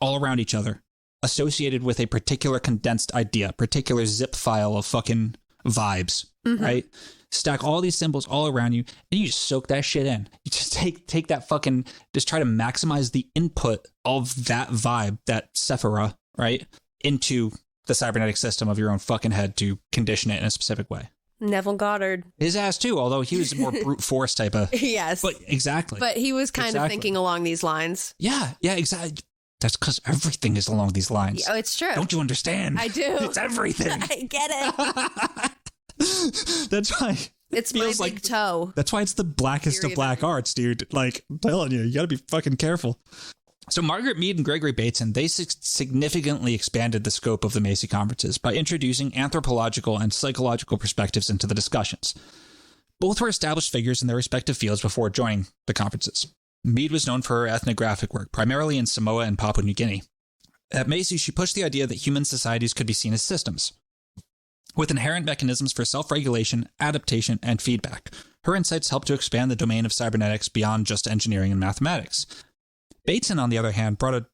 all around each other, associated with a particular condensed idea, particular zip file of fucking vibes, right? Stack all these symbols all around you, and you just soak that shit in. You just take that fucking, just try to maximize the input of that vibe, that sephira, right, into the cybernetic system of your own fucking head to condition it in a specific way. Neville Goddard. His ass too, although he was a more brute force type of... Yes. But exactly. But he was kind of thinking along these lines. Yeah, exactly. That's because everything is along these lines. Oh, it's true. Don't you understand? I do. It's everything. I get it. That's why... It's my big toe. That's why it's the blackest of black arts, dude. Like, I'm telling you gotta be fucking careful. So Margaret Mead and Gregory Bateson, they significantly expanded the scope of the Macy Conferences by introducing anthropological and psychological perspectives into the discussions. Both were established figures in their respective fields before joining the conferences. Mead was known for her ethnographic work, primarily in Samoa and Papua New Guinea. At Macy, she pushed the idea that human societies could be seen as systems, with inherent mechanisms for self-regulation, adaptation, and feedback. Her insights helped to expand the domain of cybernetics beyond just engineering and mathematics. Bateson, on the other hand, brought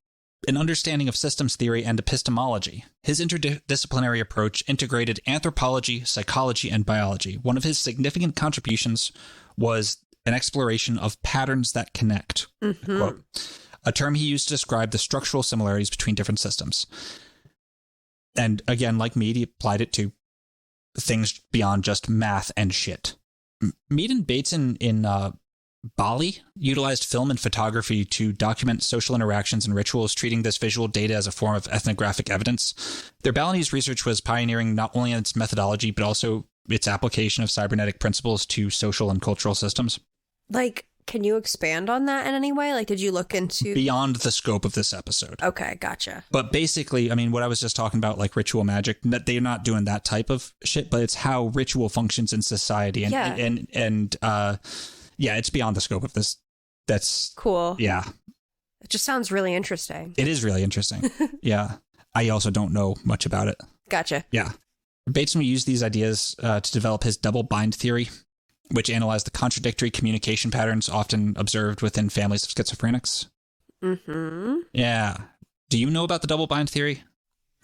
an understanding of systems theory and epistemology. His interdisciplinary approach integrated anthropology, psychology, and biology. One of his significant contributions was an exploration of patterns that connect, quote, a term he used to describe the structural similarities between different systems. And again, like Mead, he applied it to things beyond just math and shit. Mead and Bateson in Bali utilized film and photography to document social interactions and rituals, treating this visual data as a form of ethnographic evidence. Their Balinese research was pioneering not only in its methodology, but also its application of cybernetic principles to social and cultural systems. Like, can you expand on that in any way? Like, did you look into... Beyond the scope of this episode. Okay, gotcha. But basically, I mean, what I was just talking about, like ritual magic, they're not doing that type of shit, but it's how ritual functions in society. And yeah, it's beyond the scope of this. That's cool. Yeah. It just sounds really interesting. It is really interesting. Yeah. I also don't know much about it. Gotcha. Yeah. Bateson used these ideas to develop his double bind theory, which analyzed the contradictory communication patterns often observed within families of schizophrenics. Yeah. Do you know about the double bind theory?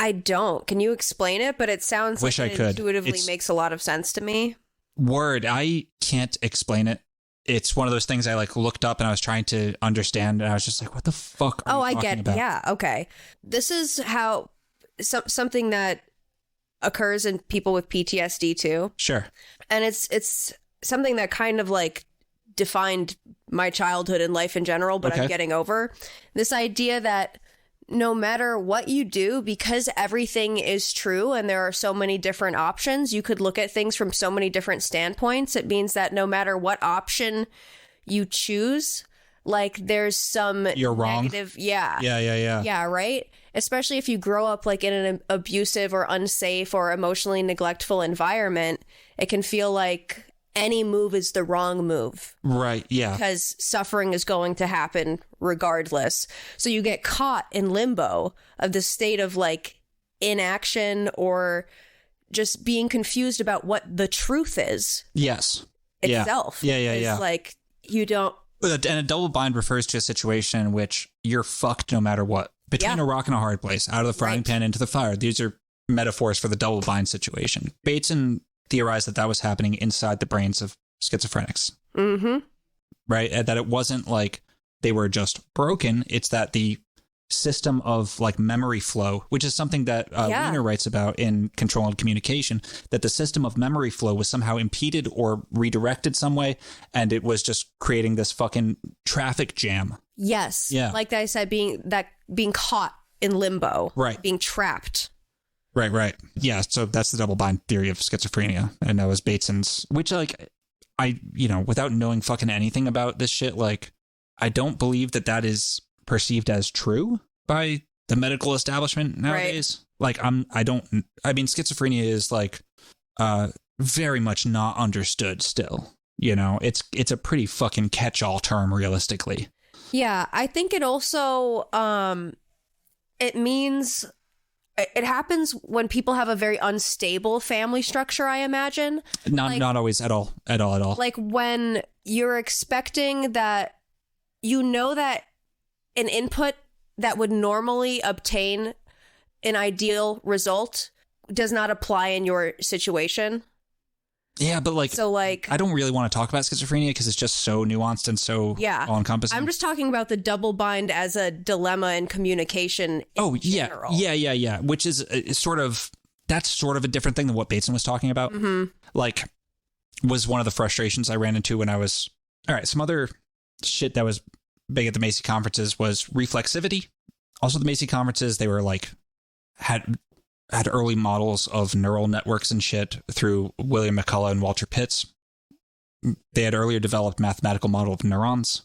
I don't. Can you explain it? But it sounds like it intuitively makes a lot of sense to me. Word. I can't explain it. It's one of those things I like looked up and I was trying to understand and I was just like, what the fuck are you talking about? Yeah. Okay. This is how something that occurs in people with PTSD too. Sure. And it's something that kind of like defined my childhood and life in general, but I'm getting over this idea that no matter what you do, because everything is true and there are so many different options, you could look at things from so many different standpoints. It means that no matter what option you choose, like there's some You're wrong. negative. Yeah. Yeah, right. Especially if you grow up like in an abusive or unsafe or emotionally neglectful environment, it can feel like any move is the wrong move. Right, yeah. Because suffering is going to happen regardless. So you get caught in limbo of this state of like inaction or just being confused about what the truth is. Yes. Itself. Yeah. It's like you don't. And a double bind refers to a situation in which you're fucked no matter what. Between a rock and a hard place, out of the frying pan into the fire. These are metaphors for the double bind situation. Bateson theorized that was happening inside the brains of schizophrenics. Mm-hmm. Right? And that it wasn't like they were just broken. It's that the system of like memory flow, which is something that Wiener writes about in Control and Communication, that the system of memory flow was somehow impeded or redirected some way, and it was just creating this fucking traffic jam. Yes. Yeah. Like I said, being caught in limbo. Right. Being trapped. Right. Yeah, so that's the double bind theory of schizophrenia. And that was Bateson's, which like, without knowing fucking anything about this shit, like, I don't believe that is perceived as true by the medical establishment nowadays. Right. Like, schizophrenia is like, very much not understood still. It's a pretty fucking catch-all term, realistically. Yeah, I think it also, it means... It happens when people have a very unstable family structure, I imagine. Not always at all. Like when you're expecting that, that an input that would normally obtain an ideal result does not apply in your situation. Yeah, but I don't really want to talk about schizophrenia because it's just so nuanced and so all-encompassing. I'm just talking about the double bind as a dilemma in communication in general. Yeah. Which is that's sort of a different thing than what Bateson was talking about. Mm-hmm. Like, was one of the frustrations I ran into when I was... All right, some other shit that was big at the Macy Conferences was reflexivity. Also, the Macy Conferences, they were like... had early models of neural networks and shit through William McCullough and Walter Pitts. They had earlier developed mathematical model of neurons.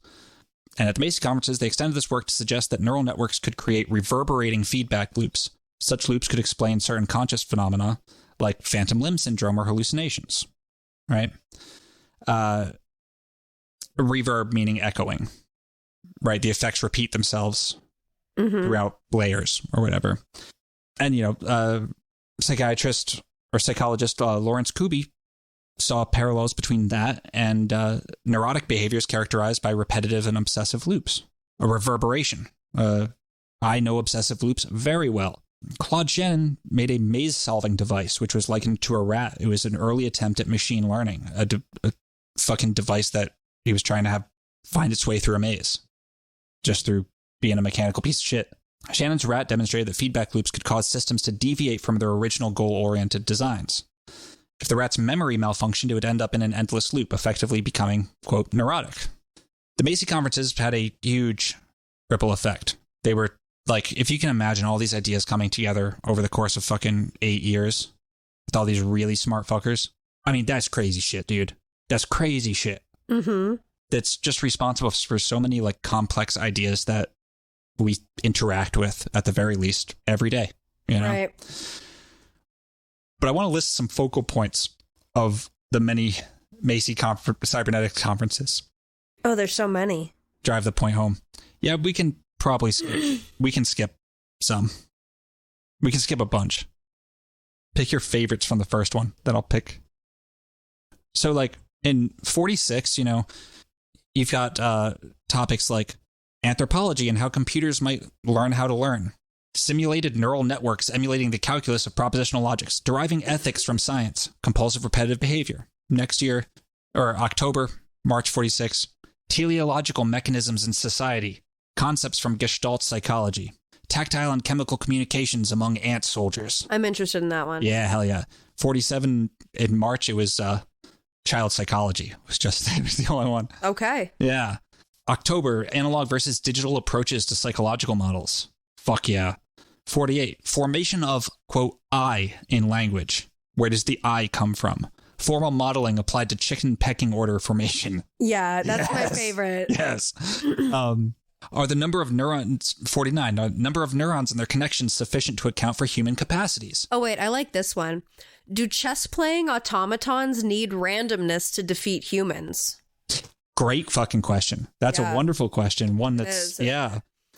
And at the Macy Conferences, they extended this work to suggest that neural networks could create reverberating feedback loops. Such loops could explain certain conscious phenomena like phantom limb syndrome or hallucinations. Right? Reverb meaning echoing. Right? The effects repeat themselves throughout layers or whatever. And, psychiatrist or psychologist Lawrence Kuby saw parallels between that and neurotic behaviors characterized by repetitive and obsessive loops, a reverberation. I know obsessive loops very well. Claude Shannon made a maze-solving device, which was likened to a rat. It was an early attempt at machine learning, a fucking device that he was trying to find its way through a maze, just through being a mechanical piece of shit. Shannon's rat demonstrated that feedback loops could cause systems to deviate from their original goal-oriented designs. If the rat's memory malfunctioned, it would end up in an endless loop, effectively becoming, quote, neurotic. The Macy Conferences had a huge ripple effect. They were, like, if you can imagine all these ideas coming together over the course of fucking 8 years with all these really smart fuckers. I mean, that's crazy shit, dude. That's crazy shit. Mm-hmm. That's just responsible for so many, like, complex ideas that we interact with, at the very least, every day, Right. But I want to list some focal points of the many Macy Cybernetics conferences. Oh, there's so many. Drive the point home. Yeah, we can probably skip. We can skip some. We can skip a bunch. Pick your favorites from the first one, then I'll pick. So, like, in 46, you've got topics like anthropology and how computers might learn how to learn. Simulated neural networks emulating the calculus of propositional logics. Deriving ethics from science. Compulsive repetitive behavior. Next year, or October, March 46. Teleological mechanisms in society. Concepts from Gestalt psychology. Tactile and chemical communications among ant soldiers. I'm interested in that one. Yeah, hell yeah. 47 in March, it was child psychology. It was the only one. Okay. Yeah. October, analog versus digital approaches to psychological models. Fuck yeah. 48, formation of, quote, I in language. Where does the I come from? Formal modeling applied to chicken pecking order formation. Yeah, that's my favorite. Yes. Are the number of neurons, 49, are number of neurons and their connections sufficient to account for human capacities? Oh, wait, I like this one. Do chess-playing automatons need randomness to defeat humans? Great fucking question. That's a wonderful question. One that's,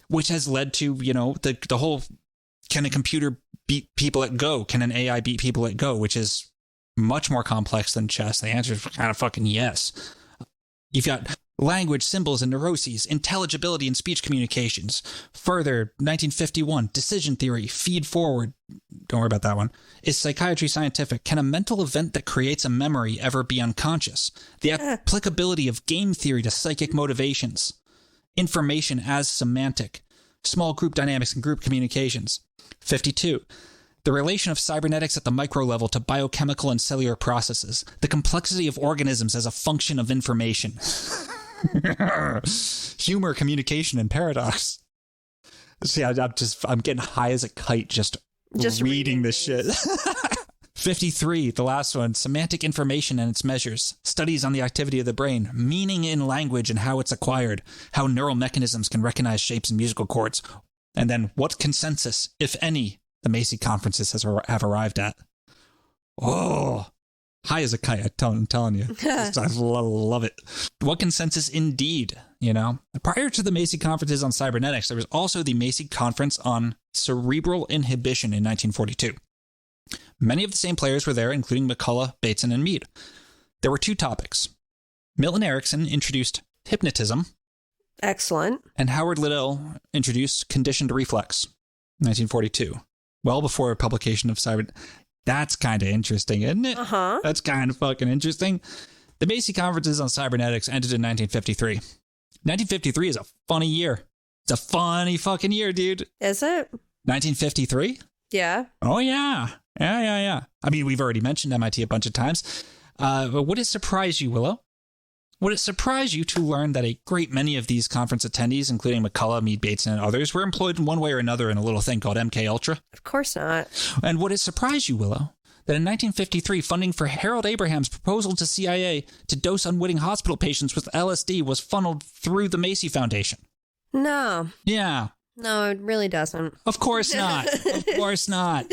which has led to, the whole, can a computer beat people at Go? Can an AI beat people at Go? Which is much more complex than chess. The answer is kind of fucking yes. You've got language, symbols, and neuroses, intelligibility and speech communications. Further, 1951, decision theory, feed forward. Don't worry about that one. Is psychiatry scientific? Can a mental event that creates a memory ever be unconscious? The applicability of game theory to psychic motivations. Information as semantic. Small group dynamics and group communications. 52. The relation of cybernetics at the micro level to biochemical and cellular processes. The complexity of organisms as a function of information. Humor, communication, and paradox. See, I'm getting high as a kite just reading this shit. 53, the last one, semantic information and its measures, studies on the activity of the brain, meaning in language and how it's acquired, how neural mechanisms can recognize shapes and musical chords, and then what consensus, if any, the Macy Conferences have arrived at. Oh, high as a kite, I'm telling you. I love it. What consensus indeed, Prior to the Macy Conferences on Cybernetics, there was also the Macy Conference on Cerebral Inhibition in 1942. Many of the same players were there, including McCullough, Bateson, and Mead. There were two topics. Milton Erickson introduced hypnotism. Excellent. And Howard Liddell introduced conditioned reflex, 1942. Well before publication of That's kind of interesting, isn't it? Uh-huh. That's kind of fucking interesting. The Macy Conferences on Cybernetics ended in 1953. 1953 is a funny year. It's a funny fucking year, dude. Is it? 1953? Yeah. Oh, yeah. Yeah. I mean, we've already mentioned MIT a bunch of times. But would it surprise you, Willow? Would it surprise you to learn that a great many of these conference attendees, including McCullough, Mead, Bateson, and others, were employed in one way or another in a little thing called MK Ultra? Of course not. And would it surprise you, Willow, that in 1953, funding for Harold Abraham's proposal to CIA to dose unwitting hospital patients with LSD was funneled through the Macy Foundation? No. Yeah. No, it really doesn't. Of course not. Of course not.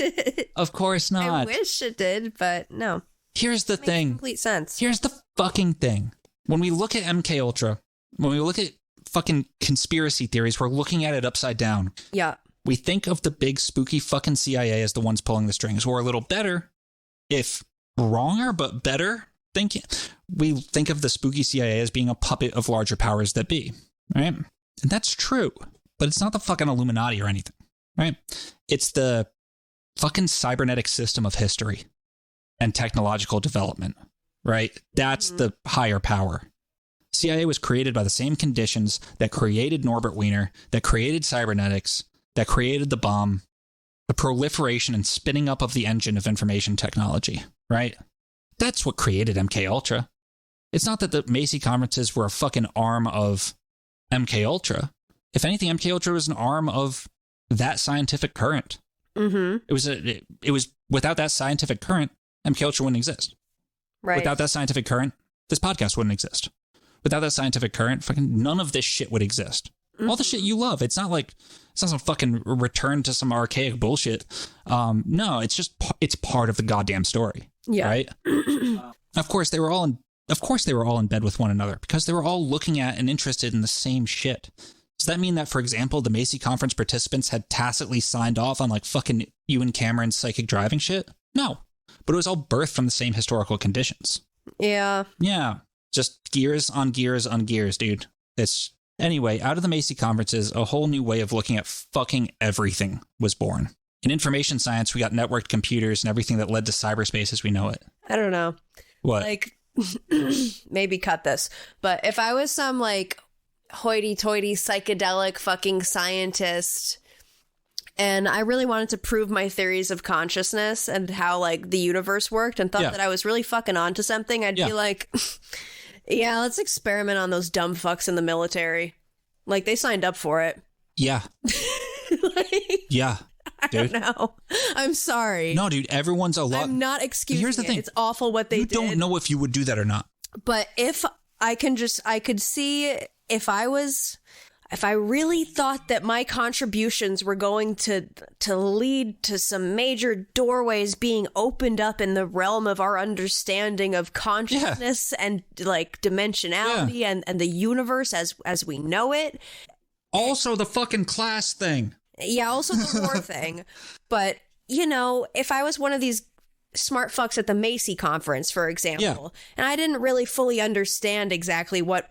Of course not. I wish it did, but no. Here's the thing. Makes complete sense. Here's the fucking thing. When we look at MK Ultra, when we look at fucking conspiracy theories, we're looking at it upside down. Yeah. We think of the big spooky fucking CIA as the ones pulling the strings, or a little better, if wronger, but better thinking. We think of the spooky CIA as being a puppet of larger powers that be, right? And that's true, but it's not the fucking Illuminati or anything, right? It's the fucking cybernetic system of history and technological development. Right? That's the higher power. CIA was created by the same conditions that created Norbert Wiener, that created cybernetics, that created the bomb, the proliferation and spinning up of the engine of information technology, right? That's what created MK Ultra. It's not that the Macy Conferences were a fucking arm of MK Ultra. If anything, MK Ultra was an arm of that scientific current. Mm-hmm. It was without that scientific current, MK Ultra wouldn't exist. Right. Without that scientific current, this podcast wouldn't exist. Without that scientific current, fucking none of this shit would exist. Mm-hmm. All the shit you love. It's not some fucking return to some archaic bullshit. No, it's part of the goddamn story. Yeah. Right? Of course they were all in bed with one another because they were all looking at and interested in the same shit. Does that mean that, for example, the Macy Conference participants had tacitly signed off on fucking Ewan Cameron's psychic driving shit? No. But it was all birthed from the same historical conditions. Yeah. Yeah. Just gears on gears on gears, dude. Anyway, out of the Macy Conferences, a whole new way of looking at fucking everything was born. In information science, we got networked computers and everything that led to cyberspace as we know it. I don't know. What? Maybe cut this. But if I was some hoity-toity psychedelic fucking scientist and I really wanted to prove my theories of consciousness and how the universe worked and thought that I was really fucking onto something, I'd be like, yeah, let's experiment on those dumb fucks in the military. They signed up for it. Yeah. Yeah. Dude. I don't know. I'm sorry. No, dude, everyone's a lot. I'm not excusing Here's the thing. It's awful what they did. You don't know if you would do that or not. But if I could see if I was if I really thought that my contributions were going to lead to some major doorways being opened up in the realm of our understanding of consciousness and like dimensionality and the universe as we know it. Also the fucking class thing. Yeah, also the war thing. But, you know, if I was one of these smart fucks at the Macy Conference, for example, and I didn't really fully understand exactly what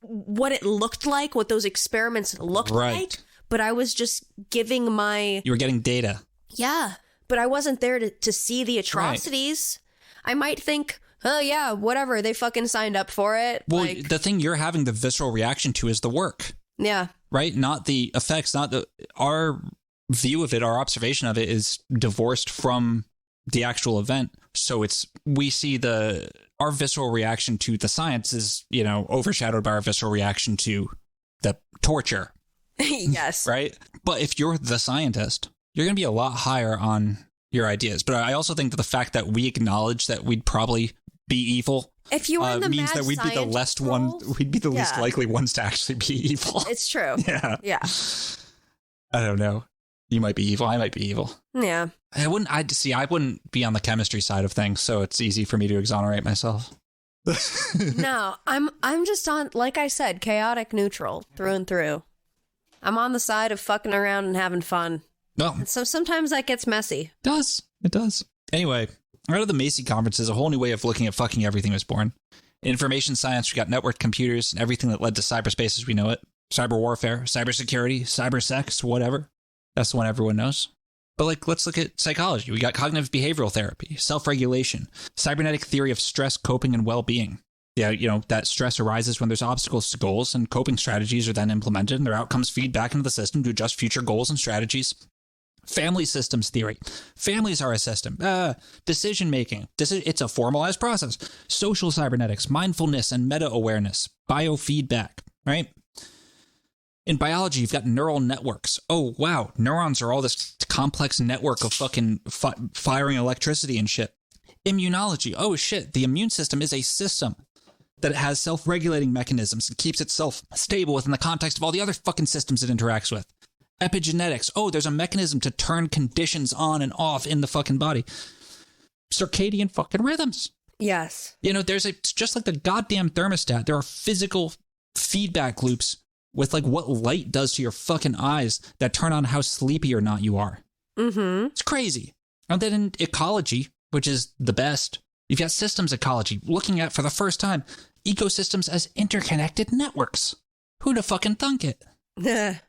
it looked like, what those experiments looked like, but I was just giving my... You were getting data. Yeah, but I wasn't there to see the atrocities. Right. I might think, oh yeah, whatever, they fucking signed up for it. Well, like, the thing you're having the visceral reaction to is the work. Yeah. Right? Not the effects, our view of it, our observation of it is divorced from the actual event. So we see our visceral reaction to the science is, you know, overshadowed by our visceral reaction to the torture. Yes. Right? But if you're the scientist, you're going to be a lot higher on your ideas. But I also think that the fact that we acknowledge that we'd probably be evil if you were the means that we'd be the least likely ones to actually be evil. It's true. Yeah. Yeah. I don't know. You might be evil. I might be evil. Yeah. I wouldn't be on the chemistry side of things, so it's easy for me to exonerate myself. No, I'm just on, like I said, chaotic neutral through and through. I'm on the side of fucking around and having fun. No. And so sometimes that gets messy. It does. Anyway, out of the Macy Conferences, a whole new way of looking at fucking everything was born. In information science, we got networked computers and everything that led to cyberspace as we know it. Cyber warfare, cybersecurity, cyber sex, whatever. That's the one everyone knows. But let's look at psychology. We got cognitive behavioral therapy, self-regulation, cybernetic theory of stress, coping, and well-being. Yeah, you know, that stress arises when there's obstacles to goals, and coping strategies are then implemented, and their outcomes feed back into the system to adjust future goals and strategies. Family systems theory. Families are a system. Decision-making. It's a formalized process. Social cybernetics, mindfulness and meta-awareness, biofeedback, right? In biology, you've got neural networks. Oh, wow. Neurons are all this complex network of fucking firing electricity and shit. Immunology. Oh, shit. The immune system is a system that has self-regulating mechanisms and keeps itself stable within the context of all the other fucking systems it interacts with. Epigenetics. Oh, there's a mechanism to turn conditions on and off in the fucking body. Circadian fucking rhythms. Yes. You know, it's just like the goddamn thermostat. There are physical feedback loops with like what light does to your fucking eyes that turn on how sleepy or not you are. Mm-hmm. It's crazy. And then in ecology, which is the best, you've got systems ecology, looking at for the first time ecosystems as interconnected networks. Who'da fucking thunk it?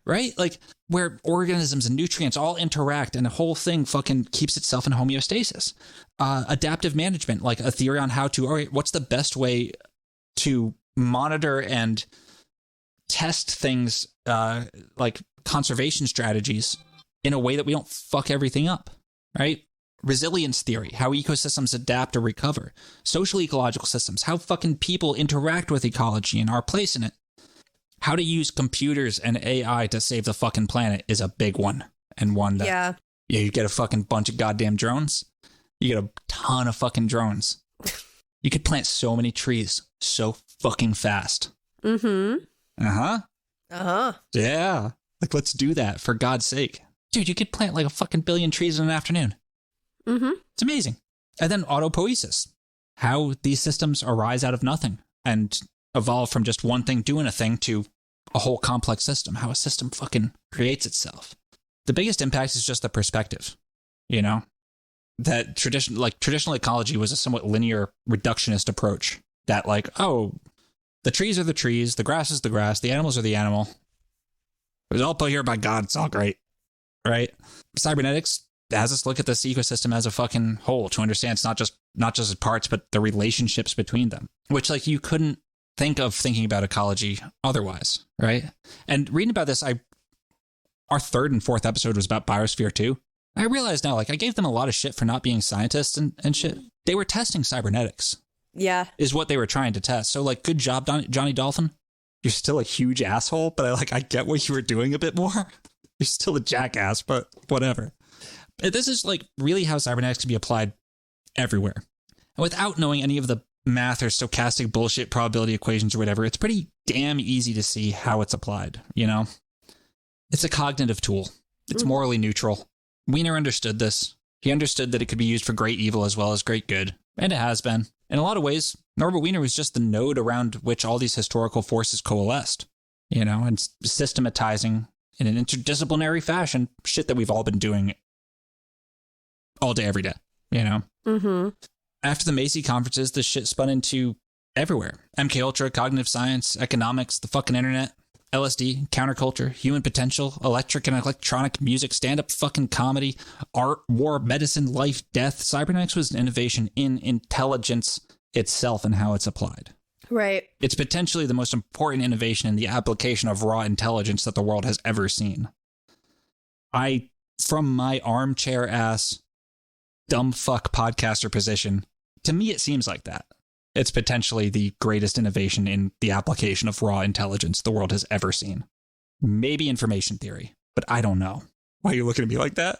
Right? Like where organisms and nutrients all interact and the whole thing fucking keeps itself in homeostasis. Adaptive management, like a theory on how to, all right, what's the best way to monitor and test things like conservation strategies in a way that we don't fuck everything up, right? Resilience theory, how ecosystems adapt or recover. Social ecological systems, how fucking people interact with ecology and our place in it. How to use computers and AI to save the fucking planet is a big one. And one that, you get a fucking bunch of goddamn drones. You get a ton of fucking drones. You could plant so many trees so fucking fast. Mm-hmm. Uh-huh. Uh-huh. Yeah. Like, let's do that, for God's sake. Dude, you could plant like a fucking billion trees in an afternoon. Mm-hmm. It's amazing. And then autopoiesis. How these systems arise out of nothing and evolve from just one thing doing a thing to a whole complex system. How a system fucking creates itself. The biggest impact is just the perspective, you know? That traditional ecology was a somewhat linear reductionist approach. That like, oh, the trees are the trees, the grass is the grass, the animals are the animal. It was all put here by God, it's all great, right? Cybernetics has us look at this ecosystem as a fucking whole to understand it's not just its parts, but the relationships between them, which like you couldn't think of thinking about ecology otherwise, right? And reading about this, our third and fourth episode was about Biosphere 2. I realize now, like, I gave them a lot of shit for not being scientists and shit. They were testing cybernetics. Yeah. Is what they were trying to test. So, like, good job, Johnny Dolphin. You're still a huge asshole, but I get what you were doing a bit more. You're still a jackass, but whatever. This is, like, really how cybernetics can be applied everywhere. And without knowing any of the math or stochastic bullshit probability equations or whatever, it's pretty damn easy to see how it's applied, you know? It's a cognitive tool. It's morally neutral. Wiener understood this. He understood that it could be used for great evil as well as great good, and it has been. In a lot of ways, Norbert Wiener was just the node around which all these historical forces coalesced, you know, and systematizing in an interdisciplinary fashion shit that we've all been doing all day, every day, you know? Mm-hmm. After the Macy Conferences, this shit spun into everywhere. MK Ultra, cognitive science, economics, the fucking internet, LSD, counterculture, human potential, electric and electronic music, stand-up fucking comedy, art, war, medicine, life, death. Cybernetics was an innovation in intelligence itself and how it's applied. Right. It's potentially the most important innovation in the application of raw intelligence that the world has ever seen. From my armchair ass, dumb fuck podcaster position, to me it seems like that. It's potentially the greatest innovation in the application of raw intelligence the world has ever seen. Maybe information theory, but I don't know. Why are you looking at me like that?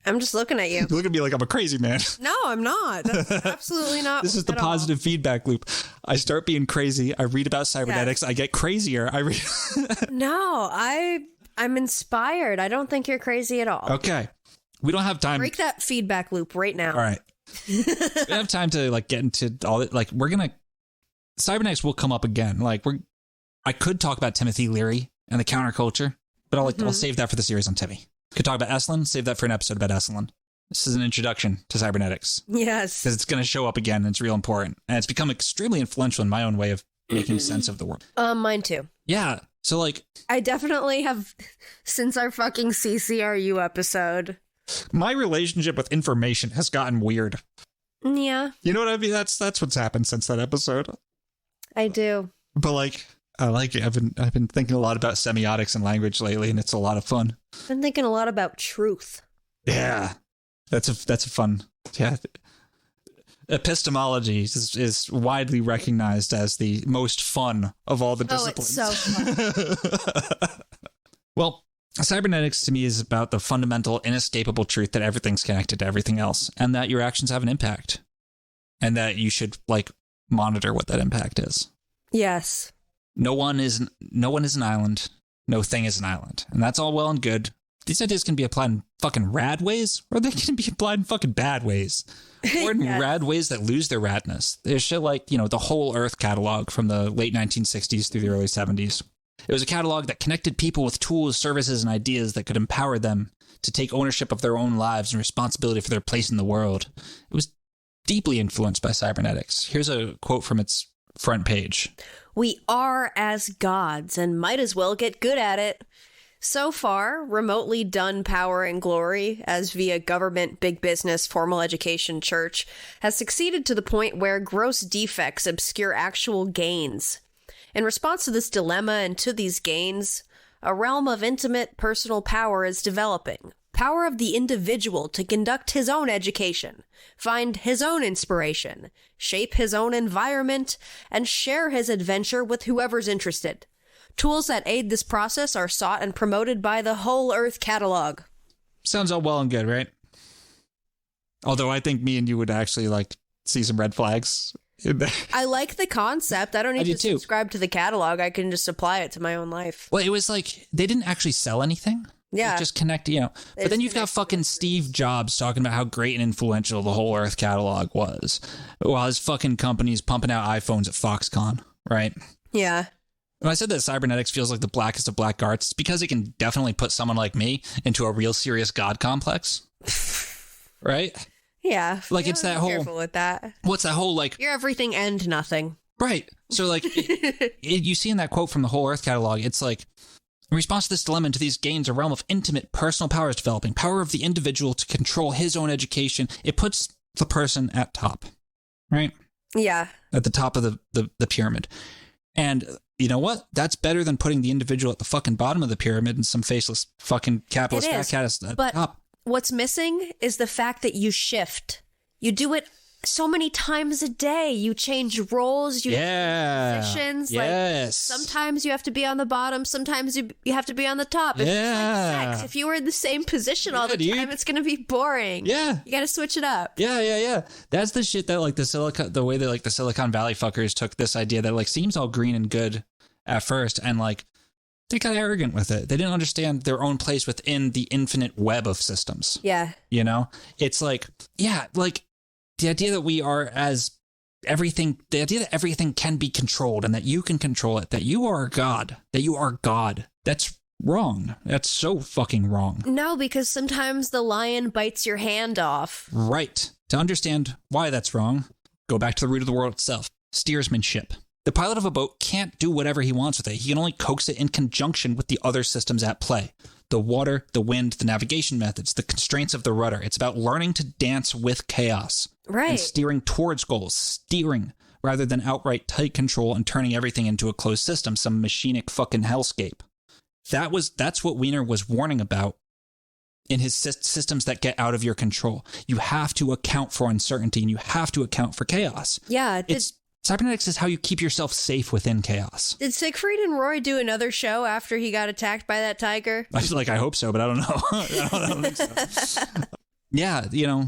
I'm just looking at you. You look at me like I'm a crazy man. No, I'm not. That's absolutely not. This is the positive feedback loop. I start being crazy. I read about cybernetics. Yes. I get crazier. No, I'm inspired. I don't think you're crazy at all. Okay. We don't have time. Break that feedback loop right now. All right. We don't have time to like get into all it. Like cybernetics will come up again. Like I could talk about Timothy Leary and the counterculture, but I'll save that for the series on Timmy. Could talk about Esalen, save that for an episode about Esalen. This is an introduction to cybernetics. Yes. Because it's going to show up again and it's real important. And it's become extremely influential in my own way of making sense of the world. Mine too. Yeah. So like... I definitely have, since our fucking CCRU episode... My relationship with information has gotten weird. Yeah. You know what I mean? That's what's happened since that episode. I do. But like... I like it. I've been thinking a lot about semiotics and language lately, and it's a lot of fun. I've been thinking a lot about truth. Yeah, that's a fun. Yeah, epistemology is widely recognized as the most fun of all the disciplines. Oh, it's so fun. Well, cybernetics to me is about the fundamental, inescapable truth that everything's connected to everything else, and that your actions have an impact, and that you should like monitor what that impact is. Yes. No one is an island. No thing is an island. And that's all well and good. These ideas can be applied in fucking rad ways, or they can be applied in fucking bad ways. Or in Yes. rad ways that lose their radness. There's shit like, the Whole Earth catalog from the late 1960s through the early 70s. It was a catalog that connected people with tools, services, and ideas that could empower them to take ownership of their own lives and responsibility for their place in the world. It was deeply influenced by cybernetics. Here's a quote from its front page. We are as gods and might as well get good at it. So far, remotely done power and glory, as via government, big business, formal education, church, has succeeded to the point where gross defects obscure actual gains. In response to this dilemma and to these gains, a realm of intimate personal power is developing. Power of the individual to conduct his own education, find his own inspiration, shape his own environment, and share his adventure with whoever's interested. Tools that aid this process are sought and promoted by the Whole Earth catalog. Sounds all well and good, right? Although I think me and you would actually see some red flags in there. I like the concept. I don't need to subscribe to the catalog. I can just apply it to my own life. Well, it was like they didn't actually sell anything. Yeah. Just connect, But then you've got fucking Steve Jobs talking about how great and influential the Whole Earth catalog was, while his fucking company's pumping out iPhones at Foxconn, right? Yeah. When I said that cybernetics feels like the blackest of black arts, it's because it can definitely put someone like me into a real serious God complex. Right? Yeah. Like it's that whole... Careful with that. What's that whole You're everything and nothing. Right. So you see in that quote from the Whole Earth catalog, it's like, in response to this dilemma and to these gains, a realm of intimate personal power is developing. Power of the individual to control his own education. It puts the person at top, right? Yeah. At the top of the pyramid. And you know what? That's better than putting the individual at the fucking bottom of the pyramid and some faceless fucking capitalist fat cat at the top. What's missing is the fact that you shift. You do it so many times a day. You change roles, you change positions. Yes. Like, sometimes you have to be on the bottom, sometimes you have to be on the top. It's like sex. If you were in the same position all the time, it's going to be boring. Yeah. You got to switch it up. Yeah. That's the shit that like the way that like the Silicon Valley fuckers took this idea that like seems all green and good at first, and like they got arrogant with it. They didn't understand their own place within the infinite web of systems. Yeah. You know, it's like, like the idea that we are as everything, the idea that everything can be controlled and that you can control it, that you are God, that's wrong. That's so fucking wrong. No, because sometimes the lion bites your hand off. Right. To understand why that's wrong, go back to the root of the world itself, steersmanship. The pilot of a boat can't do whatever he wants with it. He can only coax it in conjunction with the other systems at play. The water, the wind, the navigation methods, the constraints of the rudder. It's about learning to dance with chaos. Right. And steering towards goals. Steering rather than outright tight control and turning everything into a closed system, some machinic fucking hellscape. That's what Wiener was warning about in his systems that get out of your control. You have to account for uncertainty and you have to account for chaos. Yeah. Cybernetics is how you keep yourself safe within chaos. Did Siegfried and Roy do another show after he got attacked by that tiger? I hope so, but I don't know. I don't think so. Yeah, you know,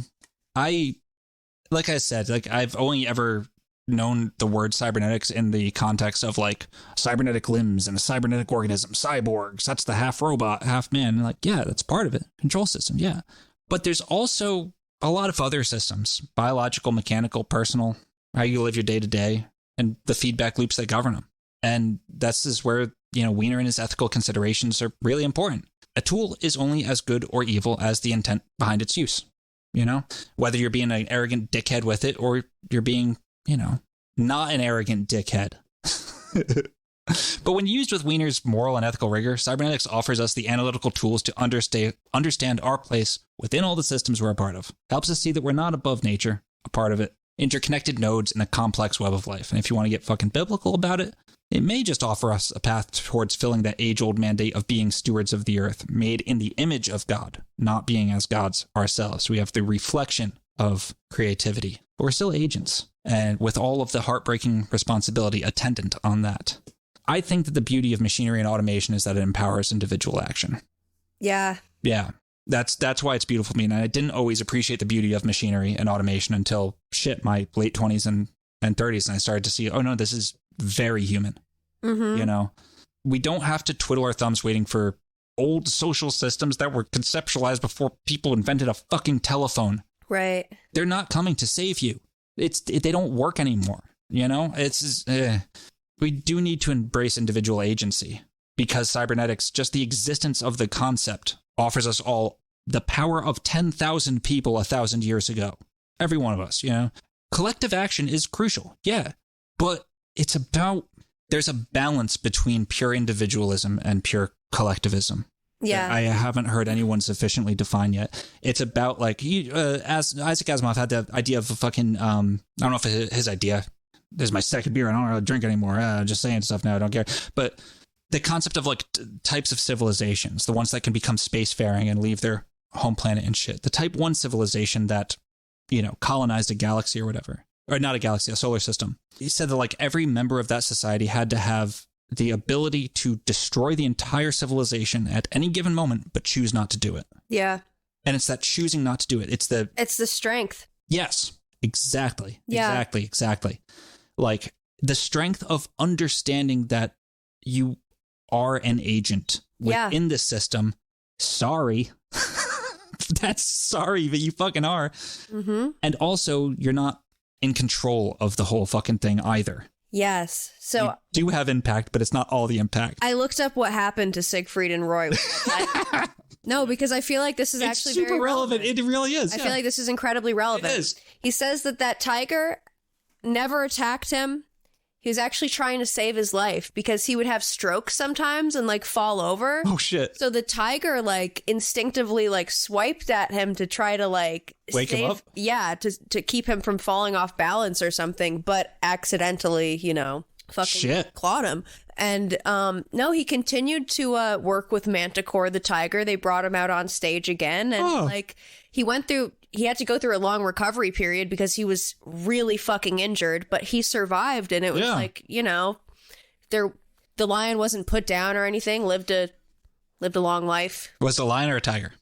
like I said, like I've only ever known the word cybernetics in the context of like cybernetic limbs and a cybernetic organism, cyborgs. That's the half robot, half man. Like, yeah, that's part of it. Control system, yeah. But there's also a lot of other systems, biological, mechanical, personal, how you live your day to day, and the feedback loops that govern them. And this is where, you know, Wiener and his ethical considerations are really important. A tool is only as good or evil as the intent behind its use. You know, whether you're being an arrogant dickhead with it or you're being, you know, not an arrogant dickhead. But when used with Wiener's moral and ethical rigor, cybernetics offers us the analytical tools to understand our place within all the systems we're a part of. Helps us see that we're not above nature, a part of it. Interconnected nodes in a complex web of life. And if you want to get fucking biblical about it, it may just offer us a path towards filling that age-old mandate of being stewards of the earth, made in the image of God, not being as gods ourselves. We have the reflection of creativity, but we're still agents, and with all of the heartbreaking responsibility attendant on that. I think that the beauty of machinery and automation is that it empowers individual action. Yeah. Yeah. That's why it's beautiful to me. And I didn't always appreciate the beauty of machinery and automation until my late 20s and 30s. And I started to see, oh no, this is very human. Mm-hmm. You know, we don't have to twiddle our thumbs waiting for old social systems that were conceptualized before people invented a fucking telephone. Right. They're not coming to save you. They don't work anymore. You know, we do need to embrace individual agency, because cybernetics, just the existence of the concept, offers us all the power of 10,000 people 1,000 years ago. Every one of us, you know. Collective action is crucial, yeah. But it's about, there's a balance between pure individualism and pure collectivism. Yeah. I haven't heard anyone sufficiently define yet. It's about like, as Isaac Asimov had the idea of a fucking, I don't know if it's his idea. This is my second beer. I don't really drink anymore. Just saying stuff now. I don't care. But the concept of like types of civilizations, the ones that can become spacefaring and leave their home planet and shit. The type 1 civilization that, you know, colonized a galaxy or whatever, or not a galaxy, a solar system. He said that like every member of that society had to have the ability to destroy the entire civilization at any given moment, but choose not to do it. Yeah. And it's that choosing not to do it. It's the strength. Yes, exactly. Yeah. Exactly. Like the strength of understanding that you are an agent within the system. Sorry. That's sorry, but you fucking are. Mm-hmm. And also, you're not in control of the whole fucking thing either. Yes. So you do have impact, but it's not all the impact. I looked up what happened to Siegfried and Roy. No, because I feel like this is actually super very relevant. It really is. I feel like this is incredibly relevant. It is. He says that tiger never attacked him. He was actually trying to save his life because he would have strokes sometimes and like fall over. Oh shit. So the tiger like instinctively like swiped at him to try to like wake him up? Yeah, to keep him from falling off balance or something, but accidentally, you know, fucking clawed him. And no, he continued to work with Manticore the tiger. They brought him out on stage again, and like he went through he had to go through a long recovery period because he was really fucking injured, but he survived, and it was like, you know, the lion wasn't put down or anything, lived a long life. Was it a lion or a tiger?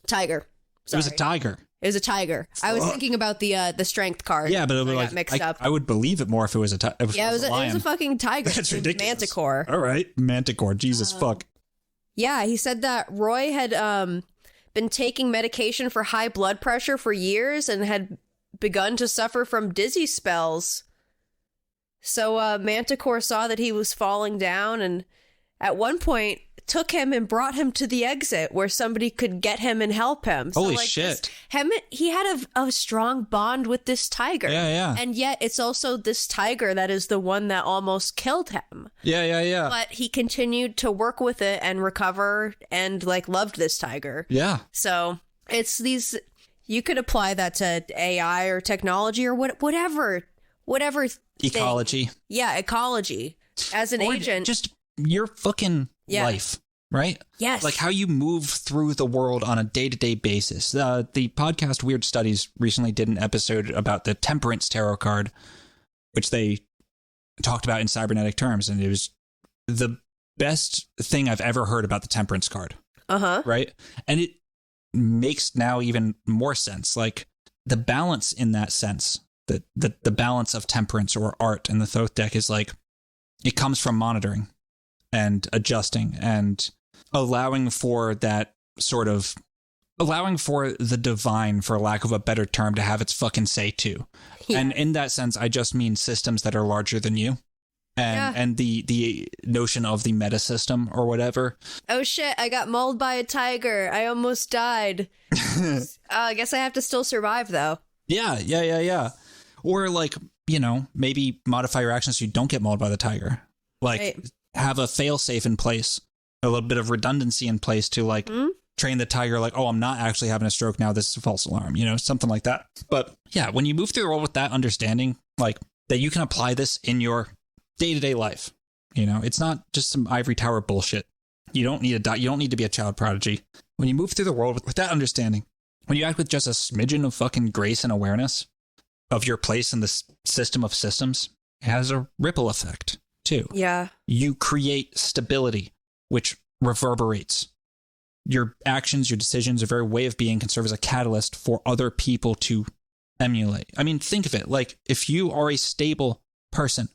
Tiger. Sorry. It was a tiger. It was a tiger. I was thinking about the strength card. Yeah, but it was got mixed up. I would believe it more if it was a tiger. Yeah, it was a fucking tiger. That's ridiculous. Manticore. All right, manticore. Jesus fuck. Yeah, he said that Roy had been taking medication for high blood pressure for years and had begun to suffer from dizzy spells. So Manticore saw that he was falling down, and at one point took him and brought him to the exit where somebody could get him and help him. Holy shit. He had a strong bond with this tiger. Yeah. And yet it's also this tiger that is the one that almost killed him. Yeah. But he continued to work with it and recover and like loved this tiger. Yeah. So it's these, you could apply that to AI or technology or whatever. Ecology. Thing. Yeah, ecology. As an agent. Just your fucking life, right? Yes. Like how you move through the world on a day-to-day basis. The podcast Weird Studies recently did an episode about the Temperance Tarot card, which they talked about in cybernetic terms, and it was the best thing I've ever heard about the Temperance card. Uh-huh. Right? And it makes now even more sense. Like the balance in that sense, the balance of temperance or art in the Thoth deck is like, it comes from monitoring and adjusting and allowing for that sort of, allowing for the divine, for lack of a better term, to have its fucking say too. Yeah. And in that sense, I just mean systems that are larger than you. And the notion of the meta system or whatever. Oh shit, I got mauled by a tiger. I almost died. I guess I have to still survive though. Yeah. Or like, you know, maybe modify your actions so you don't get mauled by the tiger. Like have a fail safe in place, a little bit of redundancy in place to like train the tiger like, oh, I'm not actually having a stroke now. This is a false alarm, you know, something like that. But yeah, when you move through the world with that understanding, like that you can apply this in your day-to-day life, you know, it's not just some ivory tower bullshit. You don't need you don't need to be a child prodigy. When you move through the world with that understanding, when you act with just a smidgen of fucking grace and awareness of your place in the system of systems, it has a ripple effect too. Yeah. You create stability, which reverberates. Your actions, your decisions, your very way of being can serve as a catalyst for other people to emulate. I mean, think of it like if you are a stable person,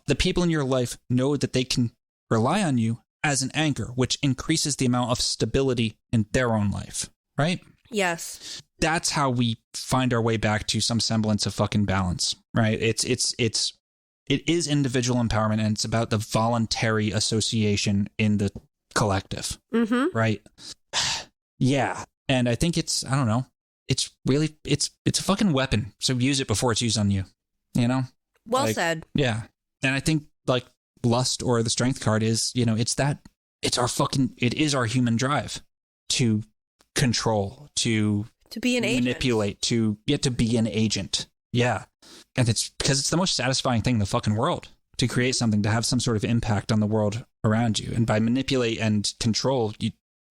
the people in your life know that they can rely on you as an anchor, which increases the amount of stability in their own life, right? Yes. That's how we find our way back to some semblance of fucking balance, right? It is individual empowerment, and it's about the voluntary association in the collective, right? Yeah. And I think it's, I don't know, it's really, it's a fucking weapon. So use it before it's used on you, you know? Well said. Yeah. And I think like lust or the strength card is, you know, it is our human drive to control, to be an agent, manipulate, to get to be an agent. Yeah. And it's because it's the most satisfying thing in the fucking world to create something, to have some sort of impact on the world around you. And by manipulate and control,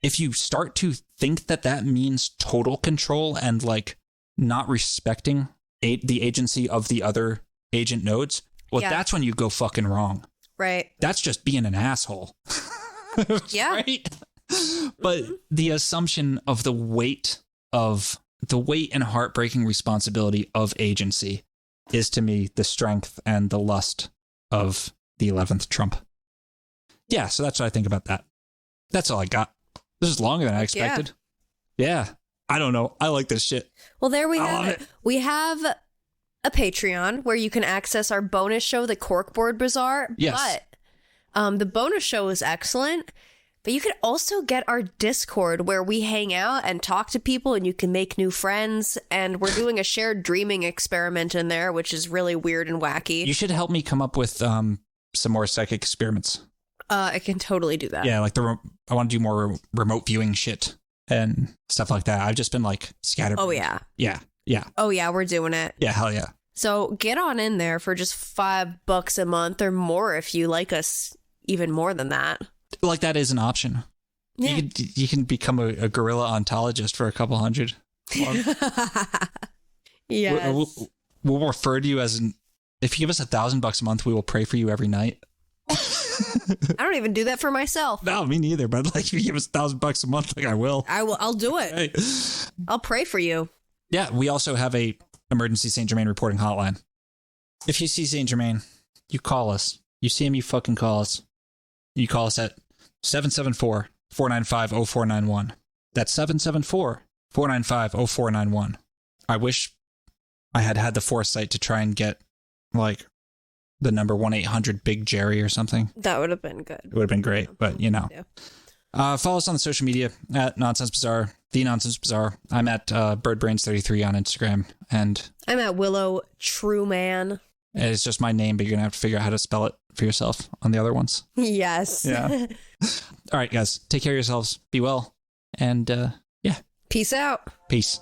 if you start to think that means total control and like not respecting the agency of the other agent nodes, well, that's when you go fucking wrong. Right. That's just being an asshole. Yeah. Right? But the assumption of the weight and heartbreaking responsibility of agency is to me the strength and the lust of the 11th Trump. Yeah, so that's what I think about that. That's all I got. This is longer than I expected. Yeah. I don't know. I like this shit. Well, there we have it. We have a Patreon where you can access our bonus show, The Corkboard Bazaar. Yes. But the bonus show is excellent. But you can also get our Discord where we hang out and talk to people and you can make new friends. And we're doing a shared dreaming experiment in there, which is really weird and wacky. You should help me come up with some more psychic experiments. I can totally do that. Yeah, like I want to do more remote viewing shit and stuff like that. I've just been like scattered. Oh, yeah. Yeah. Oh, yeah, we're doing it. Yeah, hell yeah. So get on in there for just $5 a month or more if you like us even more than that. Like that is an option. Yeah. You can become a guerrilla ontologist for a couple $100. Yes. We'll refer to you as if you give us $1,000 a month, we will pray for you every night. I don't even do that for myself. No, me neither. But like, if you give us $1,000 a month, like I will. I'll do it. Hey. I'll pray for you. Yeah, we also have a emergency St. Germain reporting hotline. If you see St. Germain, you call us. You see him, you fucking call us. You call us at 774-495-0491. That's 774-495-0491. I wish I had the foresight to try and get, like, the number 1-800 Big Jerry or something. That would have been good. It would have been great, but you know. Yeah. Follow us on the social media at Nonsense Bazaar, The Nonsense Bazaar. I'm at BirdBrains33 on Instagram, and I'm at Willow Trueman. It's just my name, but you're gonna have to figure out how to spell it for yourself on the other ones. Yes. Yeah. All right, guys. Take care of yourselves. Be well, and yeah. Peace out. Peace.